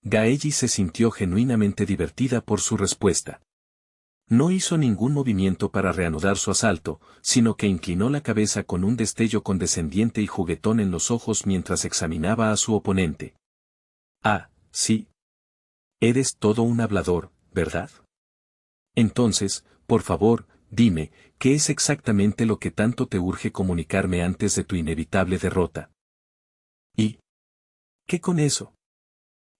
Gaelli se sintió genuinamente divertida por su respuesta. No hizo ningún movimiento para reanudar su asalto, sino que inclinó la cabeza con un destello condescendiente y juguetón en los ojos mientras examinaba a su oponente. Ah, sí. Eres todo un hablador, ¿verdad? Entonces, por favor, dime, ¿qué es exactamente lo que tanto te urge comunicarme antes de tu inevitable derrota? ¿Y qué con eso?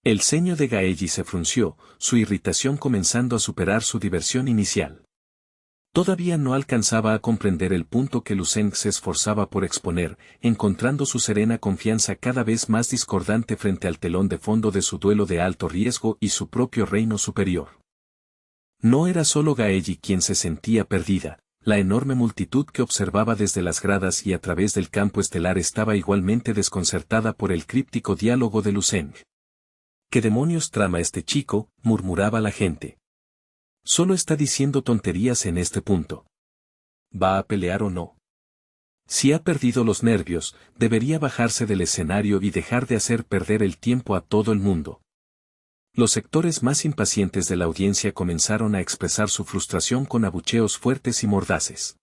El ceño de Gaelli se frunció, su irritación comenzando a superar su diversión inicial. Todavía no alcanzaba a comprender el punto que Lucen se esforzaba por exponer, encontrando su serena confianza cada vez más discordante frente al telón de fondo de su duelo de alto riesgo y su propio reino superior. No era solo Gaelli quien se sentía perdida, la enorme multitud que observaba desde las gradas y a través del campo estelar estaba igualmente desconcertada por el críptico diálogo de Lucen. ¿Qué demonios trama este chico?, murmuraba la gente. Solo está diciendo tonterías en este punto. ¿Va a pelear o no? Si ha perdido los nervios, debería bajarse del escenario y dejar de hacer perder el tiempo a todo el mundo. Los sectores más impacientes de la audiencia comenzaron a expresar su frustración con abucheos fuertes y mordaces.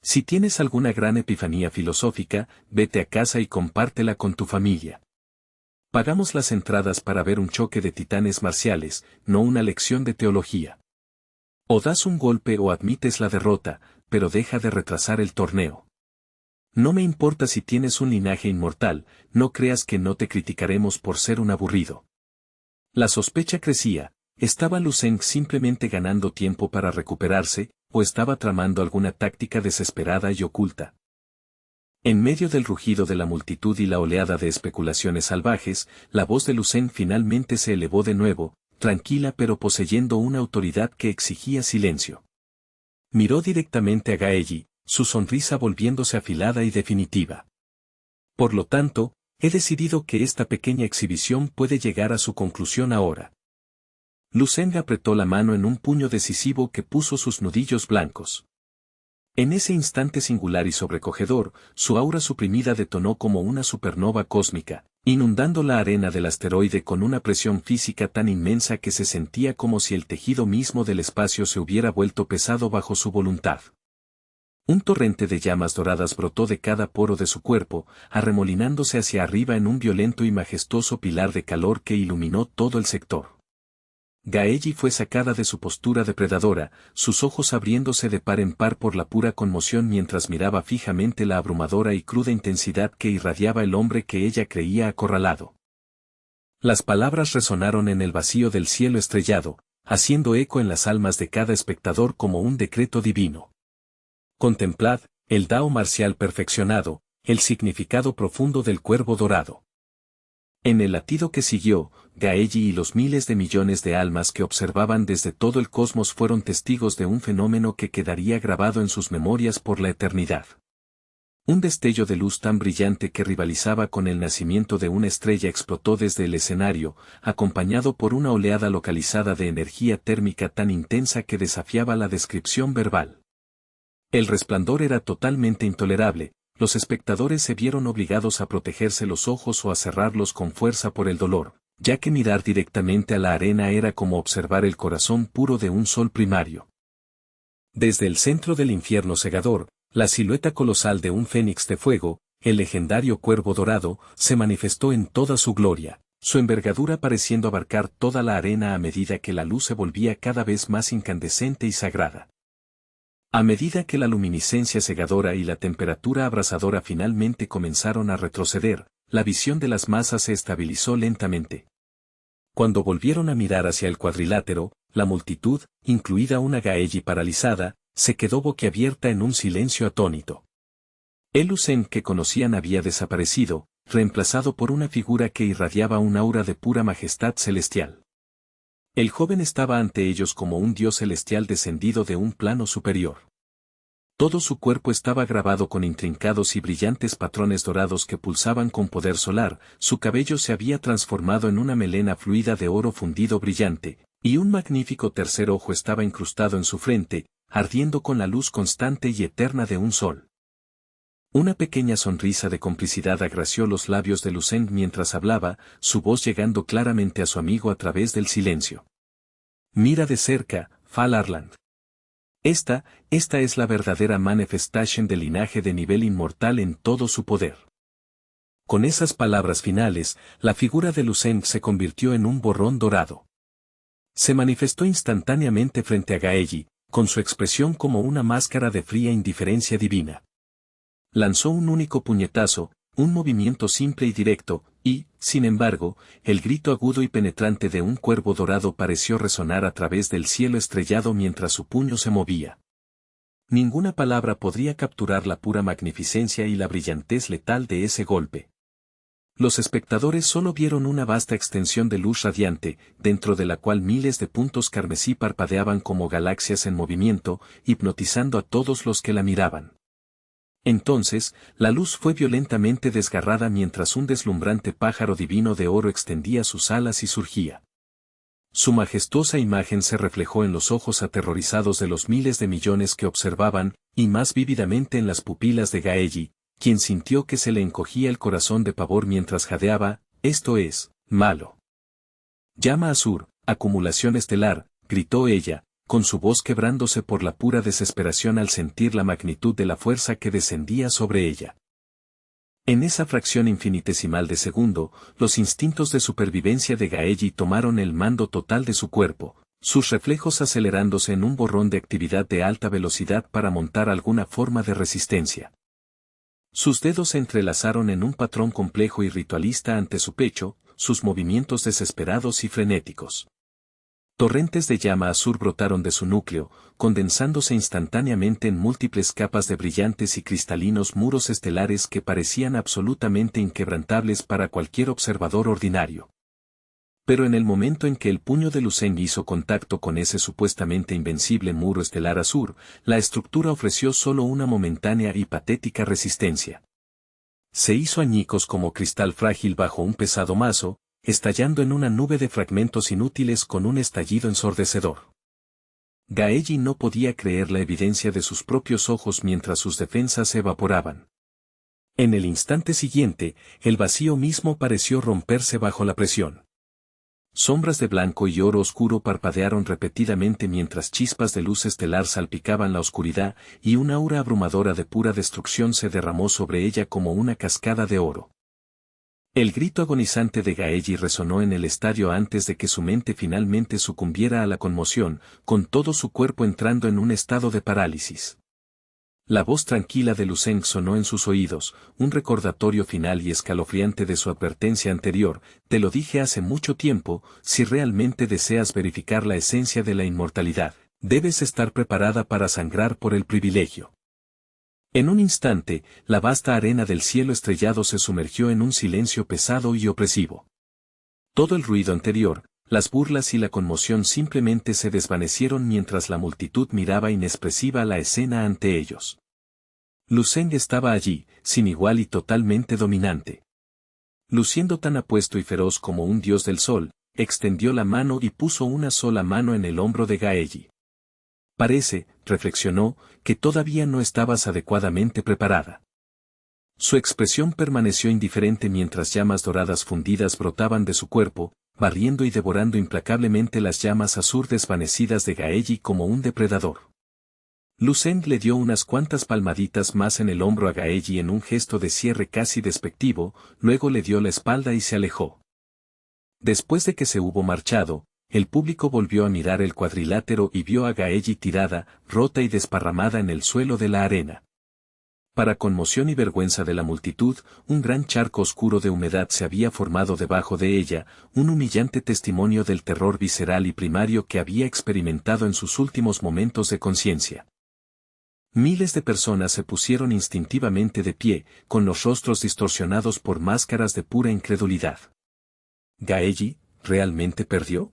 Si tienes alguna gran epifanía filosófica, vete a casa y compártela con tu familia. Pagamos las entradas para ver un choque de titanes marciales, no una lección de teología. O das un golpe o admites la derrota, pero deja de retrasar el torneo. No me importa si tienes un linaje inmortal, no creas que no te criticaremos por ser un aburrido. La sospecha crecía, ¿estaba Lucen simplemente ganando tiempo para recuperarse, o estaba tramando alguna táctica desesperada y oculta? En medio del rugido de la multitud y la oleada de especulaciones salvajes, la voz de Lucen finalmente se elevó de nuevo, tranquila pero poseyendo una autoridad que exigía silencio. Miró directamente a Gaelli, su sonrisa volviéndose afilada y definitiva. Por lo tanto, he decidido que esta pequeña exhibición puede llegar a su conclusión ahora. Lucen apretó la mano en un puño decisivo que puso sus nudillos blancos. En ese instante singular y sobrecogedor, su aura suprimida detonó como una supernova cósmica, inundando la arena del asteroide con una presión física tan inmensa que se sentía como si el tejido mismo del espacio se hubiera vuelto pesado bajo su voluntad. Un torrente de llamas doradas brotó de cada poro de su cuerpo, arremolinándose hacia arriba en un violento y majestuoso pilar de calor que iluminó todo el sector. Gaelli fue sacada de su postura depredadora, sus ojos abriéndose de par en par por la pura conmoción mientras miraba fijamente la abrumadora y cruda intensidad que irradiaba el hombre que ella creía acorralado. Las palabras resonaron en el vacío del cielo estrellado, haciendo eco en las almas de cada espectador como un decreto divino. Contemplad, el Dao marcial perfeccionado, el significado profundo del cuervo dorado. En el latido que siguió, Gaelli y los miles de millones de almas que observaban desde todo el cosmos fueron testigos de un fenómeno que quedaría grabado en sus memorias por la eternidad. Un destello de luz tan brillante que rivalizaba con el nacimiento de una estrella explotó desde el escenario, acompañado por una oleada localizada de energía térmica tan intensa que desafiaba la descripción verbal. El resplandor era totalmente intolerable. Los espectadores se vieron obligados a protegerse los ojos o a cerrarlos con fuerza por el dolor, ya que mirar directamente a la arena era como observar el corazón puro de un sol primario. Desde el centro del infierno cegador, la silueta colosal de un fénix de fuego, el legendario cuervo dorado, se manifestó en toda su gloria, su envergadura pareciendo abarcar toda la arena a medida que la luz se volvía cada vez más incandescente y sagrada. A medida que la luminiscencia cegadora y la temperatura abrasadora finalmente comenzaron a retroceder, la visión de las masas se estabilizó lentamente. Cuando volvieron a mirar hacia el cuadrilátero, la multitud, incluida una Gaelli paralizada, se quedó boquiabierta en un silencio atónito. El Lucen que conocían había desaparecido, reemplazado por una figura que irradiaba un aura de pura majestad celestial. El joven estaba ante ellos como un dios celestial descendido de un plano superior. Todo su cuerpo estaba grabado con intrincados y brillantes patrones dorados que pulsaban con poder solar, su cabello se había transformado en una melena fluida de oro fundido brillante, y un magnífico tercer ojo estaba incrustado en su frente, ardiendo con la luz constante y eterna de un sol. Una pequeña sonrisa de complicidad agració los labios de Lucent mientras hablaba, su voz llegando claramente a su amigo a través del silencio. Mira de cerca, Fal Arland. Esta es la verdadera manifestation del linaje de nivel inmortal en todo su poder. Con esas palabras finales, la figura de Lucent se convirtió en un borrón dorado. Se manifestó instantáneamente frente a Gaelli, con su expresión como una máscara de fría indiferencia divina. Lanzó un único puñetazo, un movimiento simple y directo, y, sin embargo, el grito agudo y penetrante de un cuervo dorado pareció resonar a través del cielo estrellado mientras su puño se movía. Ninguna palabra podría capturar la pura magnificencia y la brillantez letal de ese golpe. Los espectadores solo vieron una vasta extensión de luz radiante, dentro de la cual miles de puntos carmesí parpadeaban como galaxias en movimiento, hipnotizando a todos los que la miraban. Entonces, la luz fue violentamente desgarrada mientras un deslumbrante pájaro divino de oro extendía sus alas y surgía. Su majestuosa imagen se reflejó en los ojos aterrorizados de los miles de millones que observaban, y más vívidamente en las pupilas de Gaelli, quien sintió que se le encogía el corazón de pavor mientras jadeaba, esto es, malo. Llama Azur, acumulación estelar, gritó ella, con su voz quebrándose por la pura desesperación al sentir la magnitud de la fuerza que descendía sobre ella. En esa fracción infinitesimal de segundo, los instintos de supervivencia de Gaelli tomaron el mando total de su cuerpo, sus reflejos acelerándose en un borrón de actividad de alta velocidad para montar alguna forma de resistencia. Sus dedos se entrelazaron en un patrón complejo y ritualista ante su pecho, sus movimientos desesperados y frenéticos. Torrentes de llama azul brotaron de su núcleo, condensándose instantáneamente en múltiples capas de brillantes y cristalinos muros estelares que parecían absolutamente inquebrantables para cualquier observador ordinario. Pero en el momento en que el puño de Lucent hizo contacto con ese supuestamente invencible muro estelar azul, la estructura ofreció solo una momentánea y patética resistencia. Se hizo añicos como cristal frágil bajo un pesado mazo, estallando en una nube de fragmentos inútiles con un estallido ensordecedor. Gaelli no podía creer la evidencia de sus propios ojos mientras sus defensas se evaporaban. En el instante siguiente, el vacío mismo pareció romperse bajo la presión. Sombras de blanco y oro oscuro parpadearon repetidamente mientras chispas de luz estelar salpicaban la oscuridad, y una aura abrumadora de pura destrucción se derramó sobre ella como una cascada de oro. El grito agonizante de Gaelli resonó en el estadio antes de que su mente finalmente sucumbiera a la conmoción, con todo su cuerpo entrando en un estado de parálisis. La voz tranquila de Lucent sonó en sus oídos, un recordatorio final y escalofriante de su advertencia anterior: te lo dije hace mucho tiempo, si realmente deseas verificar la esencia de la inmortalidad, debes estar preparada para sangrar por el privilegio. En un instante, la vasta arena del cielo estrellado se sumergió en un silencio pesado y opresivo. Todo el ruido anterior, las burlas y la conmoción simplemente se desvanecieron mientras la multitud miraba inexpresiva la escena ante ellos. Lucent estaba allí, sin igual y totalmente dominante. Luciendo tan apuesto y feroz como un dios del sol, extendió la mano y puso una sola mano en el hombro de Gaelli. Parece, reflexionó, que todavía no estabas adecuadamente preparada. Su expresión permaneció indiferente mientras llamas doradas fundidas brotaban de su cuerpo, barriendo y devorando implacablemente las llamas azul desvanecidas de Gaelli como un depredador. Lucent le dio unas cuantas palmaditas más en el hombro a Gaelli en un gesto de cierre casi despectivo, luego le dio la espalda y se alejó. Después de que se hubo marchado, el público volvió a mirar el cuadrilátero y vio a Gaelli tirada, rota y desparramada en el suelo de la arena. Para conmoción y vergüenza de la multitud, un gran charco oscuro de humedad se había formado debajo de ella, un humillante testimonio del terror visceral y primario que había experimentado en sus últimos momentos de conciencia. Miles de personas se pusieron instintivamente de pie, con los rostros distorsionados por máscaras de pura incredulidad. ¿Gaelli realmente perdió?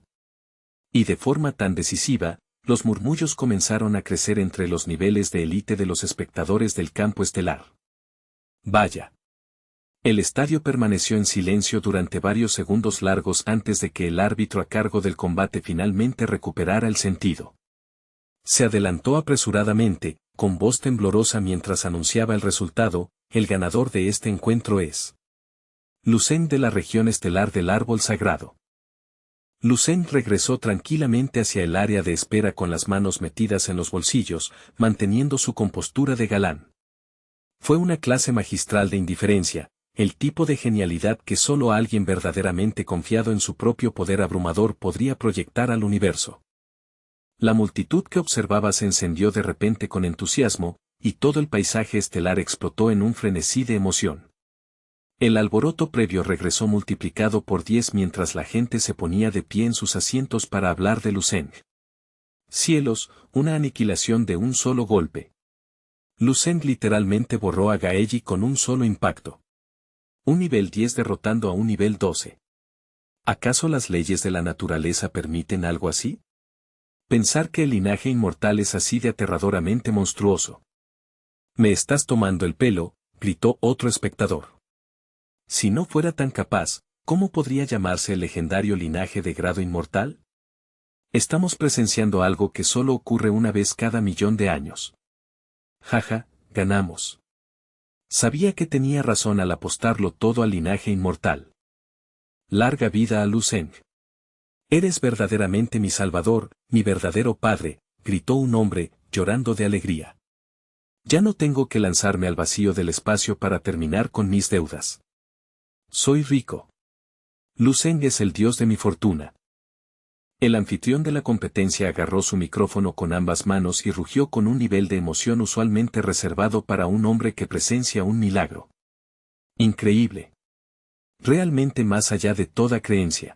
Y de forma tan decisiva, los murmullos comenzaron a crecer entre los niveles de élite de los espectadores del campo estelar. Vaya. El estadio permaneció en silencio durante varios segundos largos antes de que el árbitro a cargo del combate finalmente recuperara el sentido. Se adelantó apresuradamente, con voz temblorosa mientras anunciaba el resultado: el ganador de este encuentro es Lucen de la región estelar del árbol sagrado. Lucen regresó tranquilamente hacia el área de espera con las manos metidas en los bolsillos, manteniendo su compostura de galán. Fue una clase magistral de indiferencia, el tipo de genialidad que solo alguien verdaderamente confiado en su propio poder abrumador podría proyectar al universo. La multitud que observaba se encendió de repente con entusiasmo, y todo el paisaje estelar explotó en un frenesí de emoción. El alboroto previo regresó multiplicado por 10 mientras la gente se ponía de pie en sus asientos para hablar de Lucen. Cielos, una aniquilación de un solo golpe. Lucen literalmente borró a Gaelli con un solo impacto. Un nivel 10 derrotando a un nivel 12. ¿Acaso las leyes de la naturaleza permiten algo así? Pensar que el linaje inmortal es así de aterradoramente monstruoso. «Me estás tomando el pelo», gritó otro espectador. Si no fuera tan capaz, ¿cómo podría llamarse el legendario linaje de grado inmortal? Estamos presenciando algo que solo ocurre una vez cada 1.000.000 de años. Jaja, ganamos. Sabía que tenía razón al apostarlo todo al linaje inmortal. Larga vida a Lucen. Eres verdaderamente mi salvador, mi verdadero padre, gritó un hombre, llorando de alegría. Ya no tengo que lanzarme al vacío del espacio para terminar con mis deudas. Soy rico. Lucen es el dios de mi fortuna. El anfitrión de la competencia agarró su micrófono con ambas manos y rugió con un nivel de emoción usualmente reservado para un hombre que presencia un milagro. Increíble. Realmente más allá de toda creencia.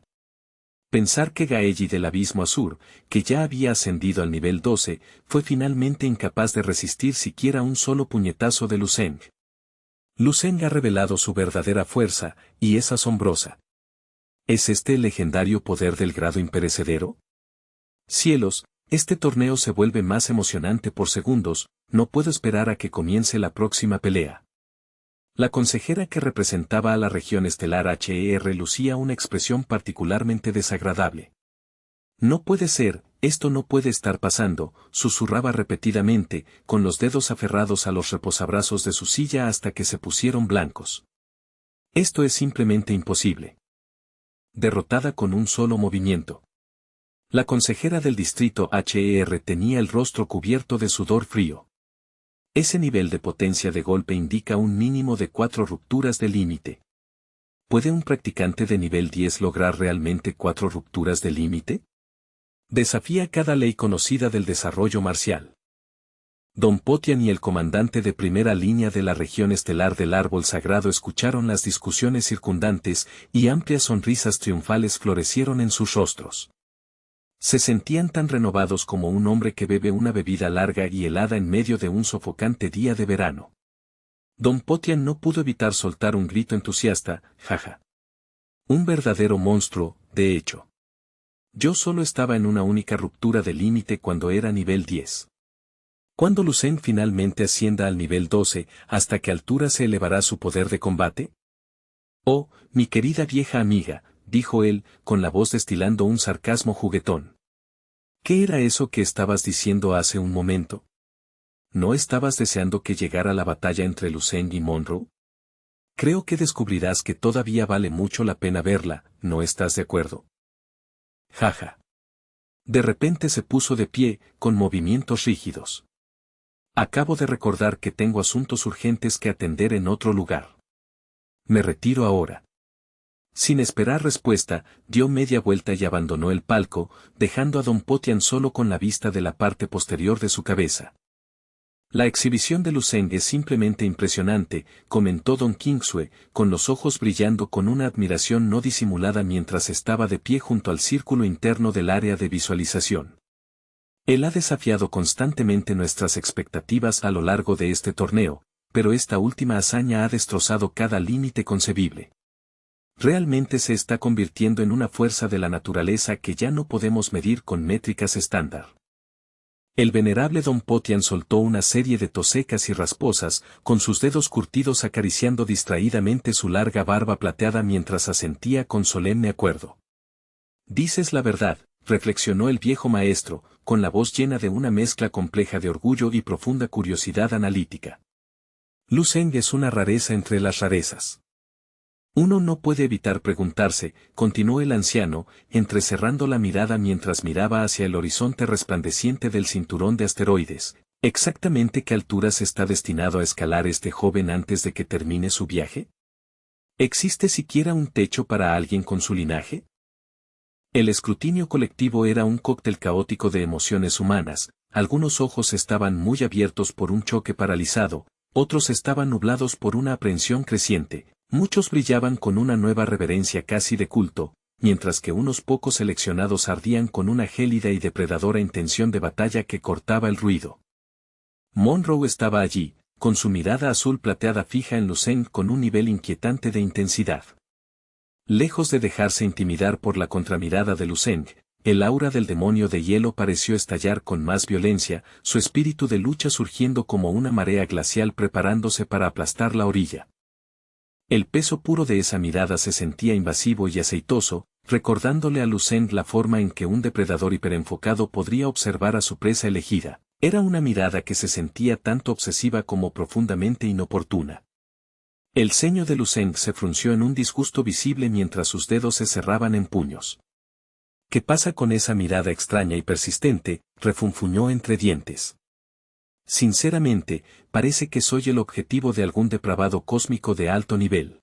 Pensar que Gaelli del Abismo Azur, que ya había ascendido al nivel 12, fue finalmente incapaz de resistir siquiera un solo puñetazo de Lucen. Lucen ha revelado su verdadera fuerza, y es asombrosa. ¿Es este el legendario poder del grado imperecedero? Cielos, este torneo se vuelve más emocionante por segundos, no puedo esperar a que comience la próxima pelea. La consejera que representaba a la región estelar HER lucía una expresión particularmente desagradable. No puede ser, esto no puede estar pasando, susurraba repetidamente, con los dedos aferrados a los reposabrazos de su silla hasta que se pusieron blancos. Esto es simplemente imposible. Derrotada con un solo movimiento. La consejera del distrito HER tenía el rostro cubierto de sudor frío. Ese nivel de potencia de golpe indica un mínimo de 4 rupturas de límite. ¿Puede un practicante de nivel 10 lograr realmente 4 rupturas de límite? Desafía cada ley conocida del desarrollo marcial. Don Potian y el comandante de primera línea de la región estelar del árbol sagrado escucharon las discusiones circundantes y amplias sonrisas triunfales florecieron en sus rostros. Se sentían tan renovados como un hombre que bebe una bebida larga y helada en medio de un sofocante día de verano. Don Potian no pudo evitar soltar un grito entusiasta, jaja. Un verdadero monstruo, de hecho. Yo solo estaba en una única ruptura de límite cuando era nivel 10. ¿Cuándo Lucen finalmente ascienda al nivel 12, hasta qué altura se elevará su poder de combate? Oh, mi querida vieja amiga, dijo él, con la voz destilando un sarcasmo juguetón. ¿Qué era eso que estabas diciendo hace un momento? ¿No estabas deseando que llegara la batalla entre Lucen y Monroe? Creo que descubrirás que todavía vale mucho la pena verla, ¿no estás de acuerdo? Jaja. De repente se puso de pie, con movimientos rígidos. Acabo de recordar que tengo asuntos urgentes que atender en otro lugar. Me retiro ahora. Sin esperar respuesta, dio media vuelta y abandonó el palco, dejando a Don Potian solo con la vista de la parte posterior de su cabeza. La exhibición de Lucen es simplemente impresionante, comentó Don Kingsue, con los ojos brillando con una admiración no disimulada mientras estaba de pie junto al círculo interno del área de visualización. Él ha desafiado constantemente nuestras expectativas a lo largo de este torneo, pero esta última hazaña ha destrozado cada límite concebible. Realmente se está convirtiendo en una fuerza de la naturaleza que ya no podemos medir con métricas estándar. El venerable Don Potian soltó una serie de tos secas y rasposas, con sus dedos curtidos acariciando distraídamente su larga barba plateada mientras asentía con solemne acuerdo. Dices la verdad, reflexionó el viejo maestro, con la voz llena de una mezcla compleja de orgullo y profunda curiosidad analítica. Lu Zeng es una rareza entre las rarezas. Uno no puede evitar preguntarse, continuó el anciano, entrecerrando la mirada mientras miraba hacia el horizonte resplandeciente del cinturón de asteroides, ¿exactamente qué alturas está destinado a escalar este joven antes de que termine su viaje? ¿Existe siquiera un techo para alguien con su linaje? El escrutinio colectivo era un cóctel caótico de emociones humanas, algunos ojos estaban muy abiertos por un choque paralizado, otros estaban nublados por una aprehensión creciente. Muchos brillaban con una nueva reverencia casi de culto, mientras que unos pocos seleccionados ardían con una gélida y depredadora intención de batalla que cortaba el ruido. Monroe estaba allí, con su mirada azul plateada fija en Lu Zeng con un nivel inquietante de intensidad. Lejos de dejarse intimidar por la contramirada de Lu Zeng, el aura del demonio de hielo pareció estallar con más violencia, su espíritu de lucha surgiendo como una marea glacial preparándose para aplastar la orilla. El peso puro de esa mirada se sentía invasivo y aceitoso, recordándole a Lu Zeng la forma en que un depredador hiperenfocado podría observar a su presa elegida. Era una mirada que se sentía tanto obsesiva como profundamente inoportuna. El ceño de Lu Zeng se frunció en un disgusto visible mientras sus dedos se cerraban en puños. ¿Qué pasa con esa mirada extraña y persistente?, refunfuñó entre dientes. Sinceramente, parece que soy el objetivo de algún depravado cósmico de alto nivel.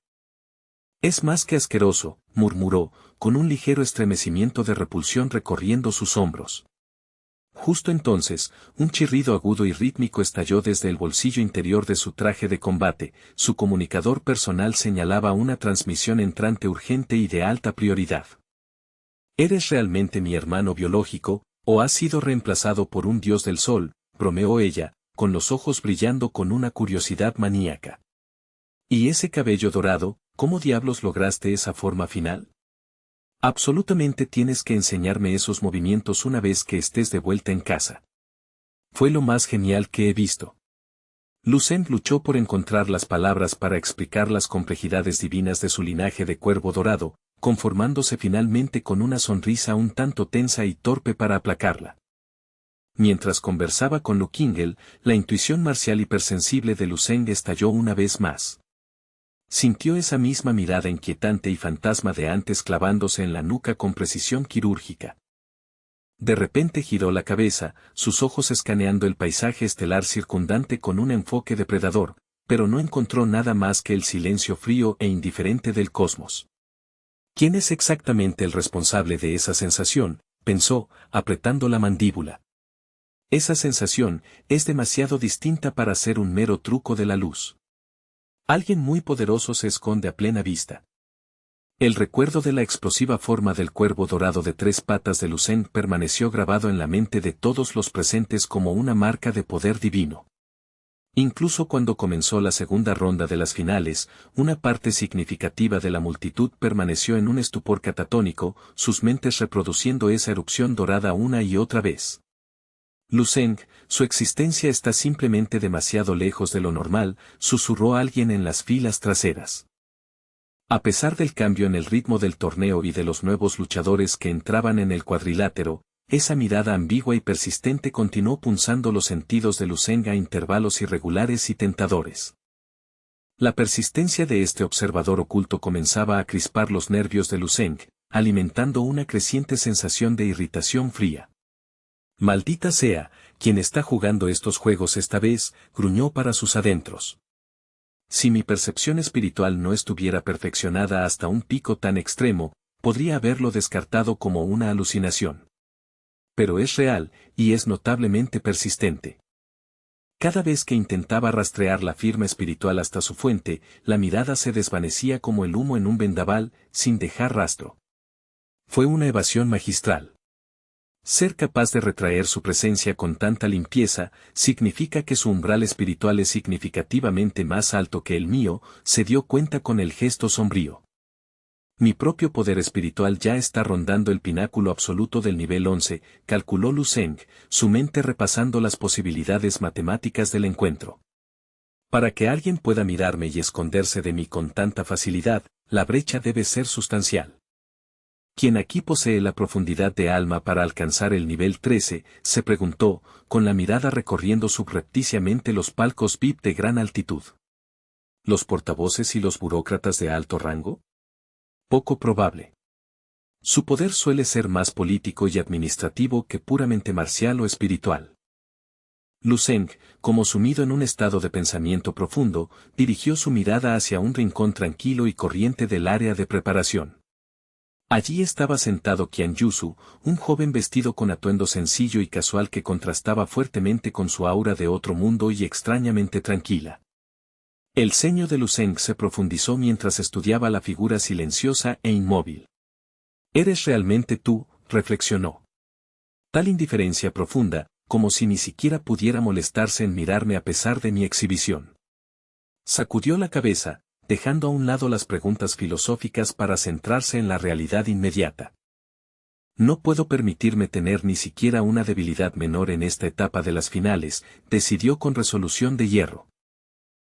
Es más que asqueroso, murmuró, con un ligero estremecimiento de repulsión recorriendo sus hombros. Justo entonces, un chirrido agudo y rítmico estalló desde el bolsillo interior de su traje de combate, su comunicador personal señalaba una transmisión entrante urgente y de alta prioridad. ¿Eres realmente mi hermano biológico, o has sido reemplazado por un dios del sol?, bromeó ella, con los ojos brillando con una curiosidad maníaca. ¿Y ese cabello dorado, cómo diablos lograste esa forma final? Absolutamente tienes que enseñarme esos movimientos una vez que estés de vuelta en casa. Fue lo más genial que he visto. Lu Zeng luchó por encontrar las palabras para explicar las complejidades divinas de su linaje de cuervo dorado, conformándose finalmente con una sonrisa un tanto tensa y torpe para aplacarla. Mientras conversaba con Lu Kingel, la intuición marcial hipersensible de Lu Zeng estalló una vez más. Sintió esa misma mirada inquietante y fantasma de antes clavándose en la nuca con precisión quirúrgica. De repente giró la cabeza, sus ojos escaneando el paisaje estelar circundante con un enfoque depredador, pero no encontró nada más que el silencio frío e indiferente del cosmos. ¿Quién es exactamente el responsable de esa sensación?, pensó, apretando la mandíbula. Esa sensación es demasiado distinta para ser un mero truco de la luz. Alguien muy poderoso se esconde a plena vista. El recuerdo de la explosiva forma del cuervo dorado de 3 patas de Lu Zeng permaneció grabado en la mente de todos los presentes como una marca de poder divino. Incluso cuando comenzó la segunda ronda de las finales, una parte significativa de la multitud permaneció en un estupor catatónico, sus mentes reproduciendo esa erupción dorada una y otra vez. Lu Zeng, su existencia está simplemente demasiado lejos de lo normal, susurró alguien en las filas traseras. A pesar del cambio en el ritmo del torneo y de los nuevos luchadores que entraban en el cuadrilátero, esa mirada ambigua y persistente continuó punzando los sentidos de Lu Zeng a intervalos irregulares y tentadores. La persistencia de este observador oculto comenzaba a crispar los nervios de Lu Zeng, alimentando una creciente sensación de irritación fría. Maldita sea, quien está jugando estos juegos esta vez, gruñó para sus adentros. Si mi percepción espiritual no estuviera perfeccionada hasta un pico tan extremo, podría haberlo descartado como una alucinación. Pero es real, y es notablemente persistente. Cada vez que intentaba rastrear la firma espiritual hasta su fuente, la mirada se desvanecía como el humo en un vendaval, sin dejar rastro. Fue una evasión magistral. Ser capaz de retraer su presencia con tanta limpieza, significa que su umbral espiritual es significativamente más alto que el mío, se dio cuenta con el gesto sombrío. Mi propio poder espiritual ya está rondando el pináculo absoluto del nivel 11, calculó Lu Zeng, su mente repasando las posibilidades matemáticas del encuentro. Para que alguien pueda mirarme y esconderse de mí con tanta facilidad, la brecha debe ser sustancial. ¿Quién aquí posee la profundidad de alma para alcanzar el nivel 13?, se preguntó, con la mirada recorriendo subrepticiamente los palcos VIP de gran altitud. ¿Los portavoces y los burócratas de alto rango? Poco probable. Su poder suele ser más político y administrativo que puramente marcial o espiritual. Lu Zeng, como sumido en un estado de pensamiento profundo, dirigió su mirada hacia un rincón tranquilo y corriente del área de preparación. Allí estaba sentado Qian Yusu, un joven vestido con atuendo sencillo y casual que contrastaba fuertemente con su aura de otro mundo y extrañamente tranquila. El ceño de Lu Zeng se profundizó mientras estudiaba la figura silenciosa e inmóvil. «¿Eres realmente tú?», reflexionó. Tal indiferencia profunda, como si ni siquiera pudiera molestarse en mirarme a pesar de mi exhibición. Sacudió la cabeza, dejando a un lado las preguntas filosóficas para centrarse en la realidad inmediata. No puedo permitirme tener ni siquiera una debilidad menor en esta etapa de las finales, decidió con resolución de hierro.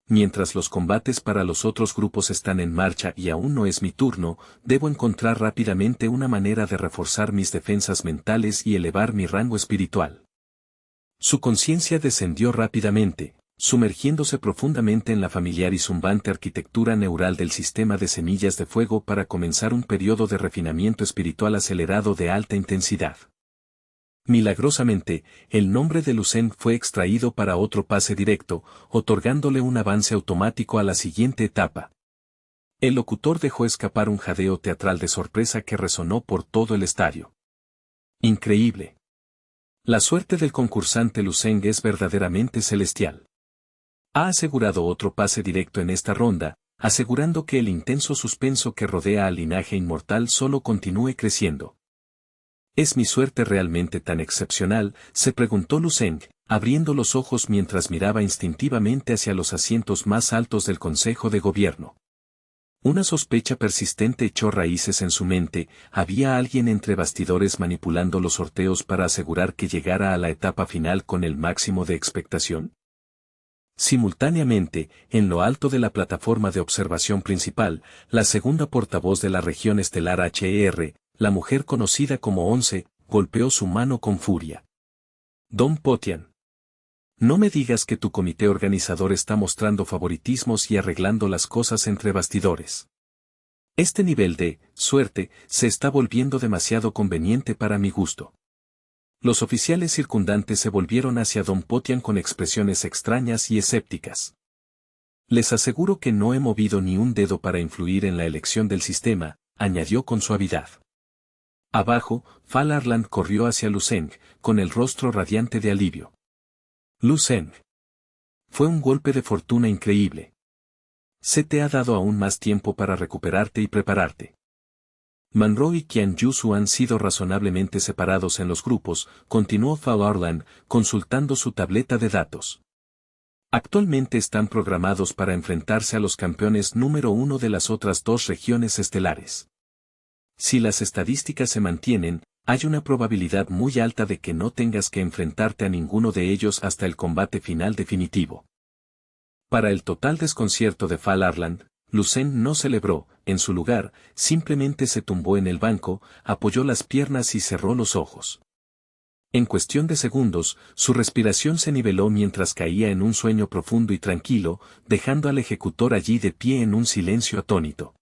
Mientras los combates para los otros grupos están en marcha y aún no es mi turno, debo encontrar rápidamente una manera de reforzar mis defensas mentales y elevar mi rango espiritual. Su conciencia descendió rápidamente, sumergiéndose profundamente en la familiar y zumbante arquitectura neural del sistema de semillas de fuego para comenzar un periodo de refinamiento espiritual acelerado de alta intensidad. Milagrosamente, el nombre de Lu Zeng fue extraído para otro pase directo, otorgándole un avance automático a la siguiente etapa. El locutor dejó escapar un jadeo teatral de sorpresa que resonó por todo el estadio. Increíble. La suerte del concursante Lu Zeng es verdaderamente celestial. Ha asegurado otro pase directo en esta ronda, asegurando que el intenso suspenso que rodea al linaje inmortal solo continúe creciendo. ¿Es mi suerte realmente tan excepcional?, se preguntó Lu Zeng, abriendo los ojos mientras miraba instintivamente hacia los asientos más altos del Consejo de Gobierno. Una sospecha persistente echó raíces en su mente. ¿Había alguien entre bastidores manipulando los sorteos para asegurar que llegara a la etapa final con el máximo de expectación? Simultáneamente, en lo alto de la plataforma de observación principal, la segunda portavoz de la región estelar HER, la mujer conocida como Once, golpeó su mano con furia. Don Potian. No me digas que tu comité organizador está mostrando favoritismos y arreglando las cosas entre bastidores. Este nivel de suerte se está volviendo demasiado conveniente para mi gusto. Los oficiales circundantes se volvieron hacia Don Potian con expresiones extrañas y escépticas. Les aseguro que no he movido ni un dedo para influir en la elección del sistema, añadió con suavidad. Abajo, Fal Arland corrió hacia Lu Zeng, con el rostro radiante de alivio. Lu Zeng. Fue un golpe de fortuna increíble. Se te ha dado aún más tiempo para recuperarte y prepararte. Monroe y Qian Yusu han sido razonablemente separados en los grupos, continuó Fal Arland, consultando su tableta de datos. Actualmente están programados para enfrentarse a los campeones número 1 de las otras dos regiones estelares. Si las estadísticas se mantienen, hay una probabilidad muy alta de que no tengas que enfrentarte a ninguno de ellos hasta el combate final definitivo. Para el total desconcierto de Fal Arland, Lu Zeng no celebró. En su lugar, simplemente se tumbó en el banco, apoyó las piernas y cerró los ojos. En cuestión de segundos, su respiración se niveló mientras caía en un sueño profundo y tranquilo, dejando al ejecutor allí de pie en un silencio atónito.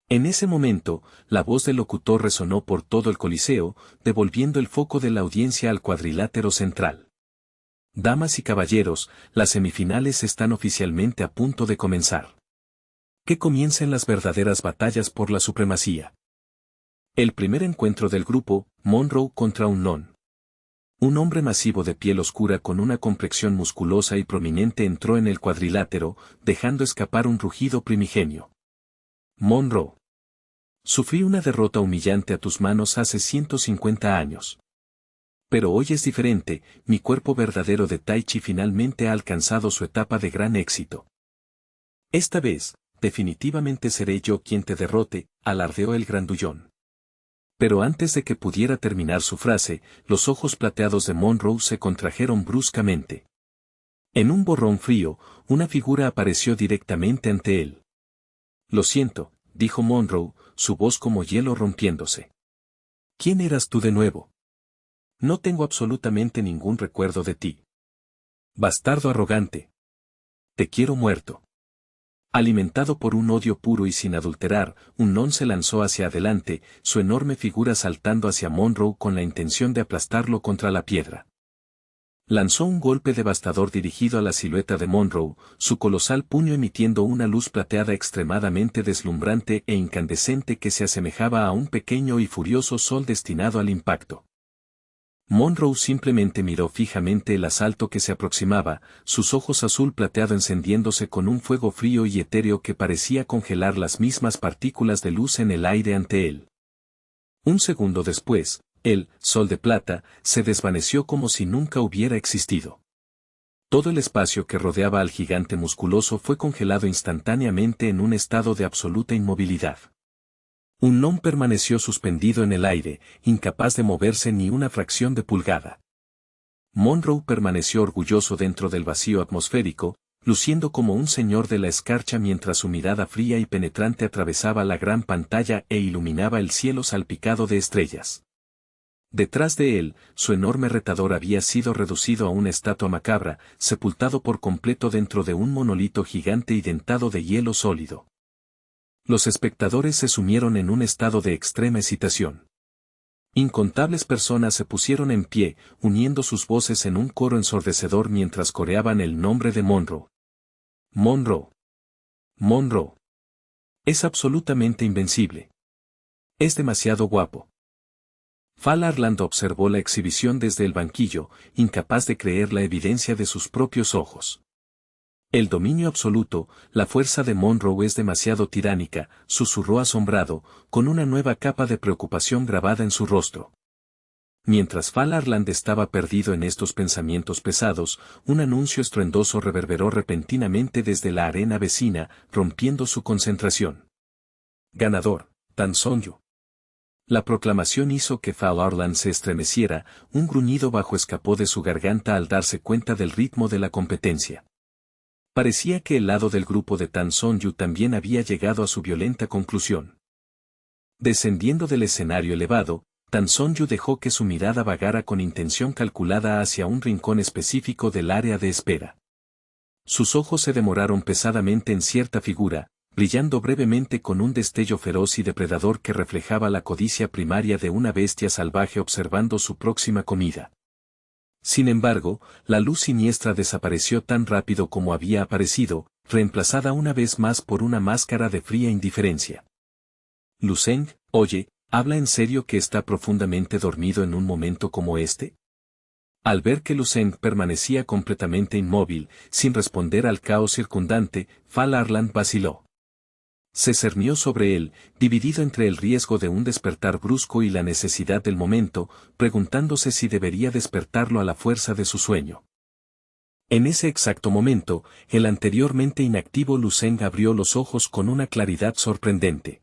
En ese momento, la voz del locutor resonó por todo el coliseo, devolviendo el foco de la audiencia al cuadrilátero central. Damas y caballeros, las semifinales están oficialmente a punto de comenzar. Que comiencen las verdaderas batallas por la supremacía. El primer encuentro del grupo, Monroe contra Unknown. Un hombre masivo de piel oscura con una complexión musculosa y prominente entró en el cuadrilátero, dejando escapar un rugido primigenio. Monroe. Sufrí una derrota humillante a tus manos hace 150 años. Pero hoy es diferente, mi cuerpo verdadero de Tai Chi finalmente ha alcanzado su etapa de gran éxito. Esta vez, definitivamente seré yo quien te derrote, alardeó el grandullón. Pero antes de que pudiera terminar su frase, los ojos plateados de Monroe se contrajeron bruscamente. En un borrón frío, una figura apareció directamente ante él. Lo siento, dijo Monroe, su voz como hielo rompiéndose. ¿Quién eras tú de nuevo? No tengo absolutamente ningún recuerdo de ti. Bastardo arrogante. Te quiero muerto. Alimentado por un odio puro y sin adulterar, Unknown se lanzó hacia adelante, su enorme figura saltando hacia Monroe con la intención de aplastarlo contra la piedra. Lanzó un golpe devastador dirigido a la silueta de Monroe, su colosal puño emitiendo una luz plateada extremadamente deslumbrante e incandescente que se asemejaba a un pequeño y furioso sol destinado al impacto. Monroe simplemente miró fijamente el asalto que se aproximaba, sus ojos azul plateado encendiéndose con un fuego frío y etéreo que parecía congelar las mismas partículas de luz en el aire ante él. Un segundo después, el sol de plata se desvaneció como si nunca hubiera existido. Todo el espacio que rodeaba al gigante musculoso fue congelado instantáneamente en un estado de absoluta inmovilidad. Unknown permaneció suspendido en el aire, incapaz de moverse ni una fracción de pulgada. Monroe permaneció orgulloso dentro del vacío atmosférico, luciendo como un señor de la escarcha mientras su mirada fría y penetrante atravesaba la gran pantalla e iluminaba el cielo salpicado de estrellas. Detrás de él, su enorme retador había sido reducido a una estatua macabra, sepultado por completo dentro de un monolito gigante y dentado de hielo sólido. Los espectadores se sumieron en un estado de extrema excitación. Incontables personas se pusieron en pie, uniendo sus voces en un coro ensordecedor mientras coreaban el nombre de Monroe. Monroe. Monroe. Es absolutamente invencible. Es demasiado guapo. Fal Arland observó la exhibición desde el banquillo, incapaz de creer la evidencia de sus propios ojos. El dominio absoluto, la fuerza de Monroe es demasiado tiránica, susurró asombrado, con una nueva capa de preocupación grabada en su rostro. Mientras Fal Arland estaba perdido en estos pensamientos pesados, un anuncio estruendoso reverberó repentinamente desde la arena vecina, rompiendo su concentración. Ganador, Tan Sonju. La proclamación hizo que Fal Arland se estremeciera, un gruñido bajo escapó de su garganta al darse cuenta del ritmo de la competencia. Parecía que el lado del grupo de Tan Sonju también había llegado a su violenta conclusión. Descendiendo del escenario elevado, Tan Sonju dejó que su mirada vagara con intención calculada hacia un rincón específico del área de espera. Sus ojos se demoraron pesadamente en cierta figura, brillando brevemente con un destello feroz y depredador que reflejaba la codicia primaria de una bestia salvaje observando su próxima comida. Sin embargo, la luz siniestra desapareció tan rápido como había aparecido, reemplazada una vez más por una máscara de fría indiferencia. Lu Zeng, oye, ¿habla en serio que está profundamente dormido en un momento como este? Al ver que Lu Zeng permanecía completamente inmóvil, sin responder al caos circundante, Fal Arland vaciló. Se cernió sobre él, dividido entre el riesgo de un despertar brusco y la necesidad del momento, preguntándose si debería despertarlo a la fuerza de su sueño. En ese exacto momento, el anteriormente inactivo Lu Zeng abrió los ojos con una claridad sorprendente.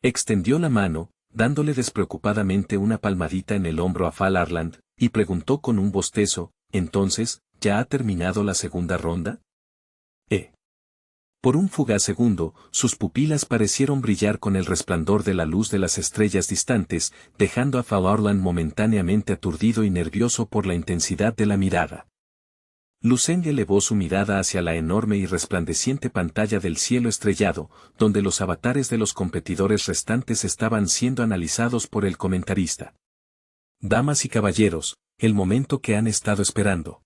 Extendió la mano, dándole despreocupadamente una palmadita en el hombro a Fal Arland, y preguntó con un bostezo, entonces, ¿ya ha terminado la segunda ronda? Por un fugaz segundo, sus pupilas parecieron brillar con el resplandor de la luz de las estrellas distantes, dejando a Fal Arland momentáneamente aturdido y nervioso por la intensidad de la mirada. Lu Zeng elevó su mirada hacia la enorme y resplandeciente pantalla del cielo estrellado, donde los avatares de los competidores restantes estaban siendo analizados por el comentarista. Damas y caballeros, el momento que han estado esperando.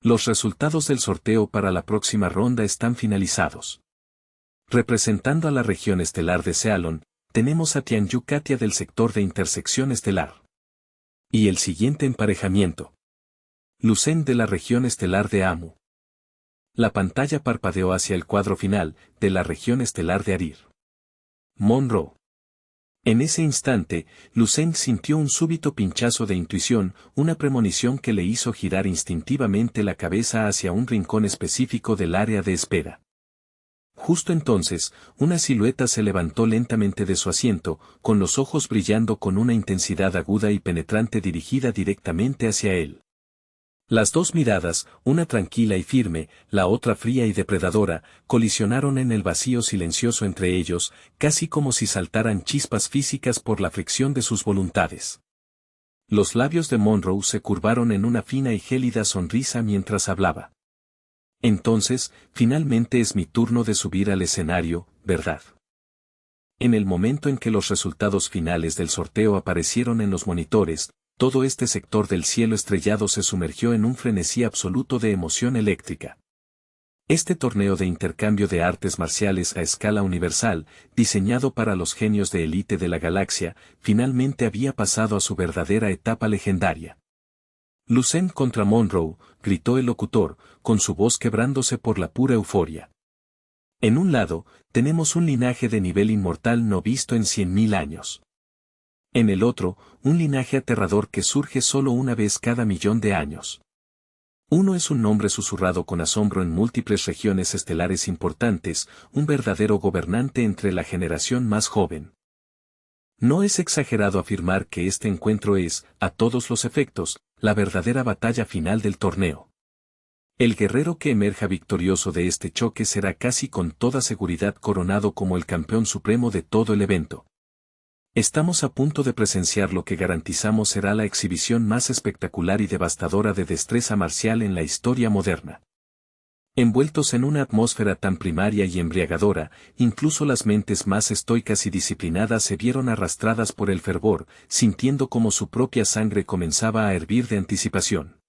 Los resultados del sorteo para la próxima ronda están finalizados. Representando a la región estelar de Sealon, tenemos a Tianyu Katia del sector de intersección estelar. Y el siguiente emparejamiento. Lu Zeng de la región estelar de Amu. La pantalla parpadeó hacia el cuadro final, de la región estelar de Arir. Monroe. En ese instante, Lu Zeng sintió un súbito pinchazo de intuición, una premonición que le hizo girar instintivamente la cabeza hacia un rincón específico del área de espera. Justo entonces, una silueta se levantó lentamente de su asiento, con los ojos brillando con una intensidad aguda y penetrante dirigida directamente hacia él. Las dos miradas, una tranquila y firme, la otra fría y depredadora, colisionaron en el vacío silencioso entre ellos, casi como si saltaran chispas físicas por la fricción de sus voluntades. Los labios de Monroe se curvaron en una fina y gélida sonrisa mientras hablaba. Entonces, finalmente es mi turno de subir al escenario, ¿verdad? En el momento en que los resultados finales del sorteo aparecieron en los monitores, todo este sector del cielo estrellado se sumergió en un frenesí absoluto de emoción eléctrica. Este torneo de intercambio de artes marciales a escala universal, diseñado para los genios de élite de la galaxia, finalmente había pasado a su verdadera etapa legendaria. Lucen contra Monroe, gritó el locutor, con su voz quebrándose por la pura euforia. En un lado, tenemos un linaje de nivel inmortal no visto en 100.000 años. En el otro, un linaje aterrador que surge solo una vez cada 1.000.000 de años. Uno es un nombre susurrado con asombro en múltiples regiones estelares importantes, un verdadero gobernante entre la generación más joven. No es exagerado afirmar que este encuentro es, a todos los efectos, la verdadera batalla final del torneo. El guerrero que emerja victorioso de este choque será casi con toda seguridad coronado como el campeón supremo de todo el evento. Estamos a punto de presenciar lo que garantizamos será la exhibición más espectacular y devastadora de destreza marcial en la historia moderna. Envueltos en una atmósfera tan primaria y embriagadora, incluso las mentes más estoicas y disciplinadas se vieron arrastradas por el fervor, sintiendo como su propia sangre comenzaba a hervir de anticipación.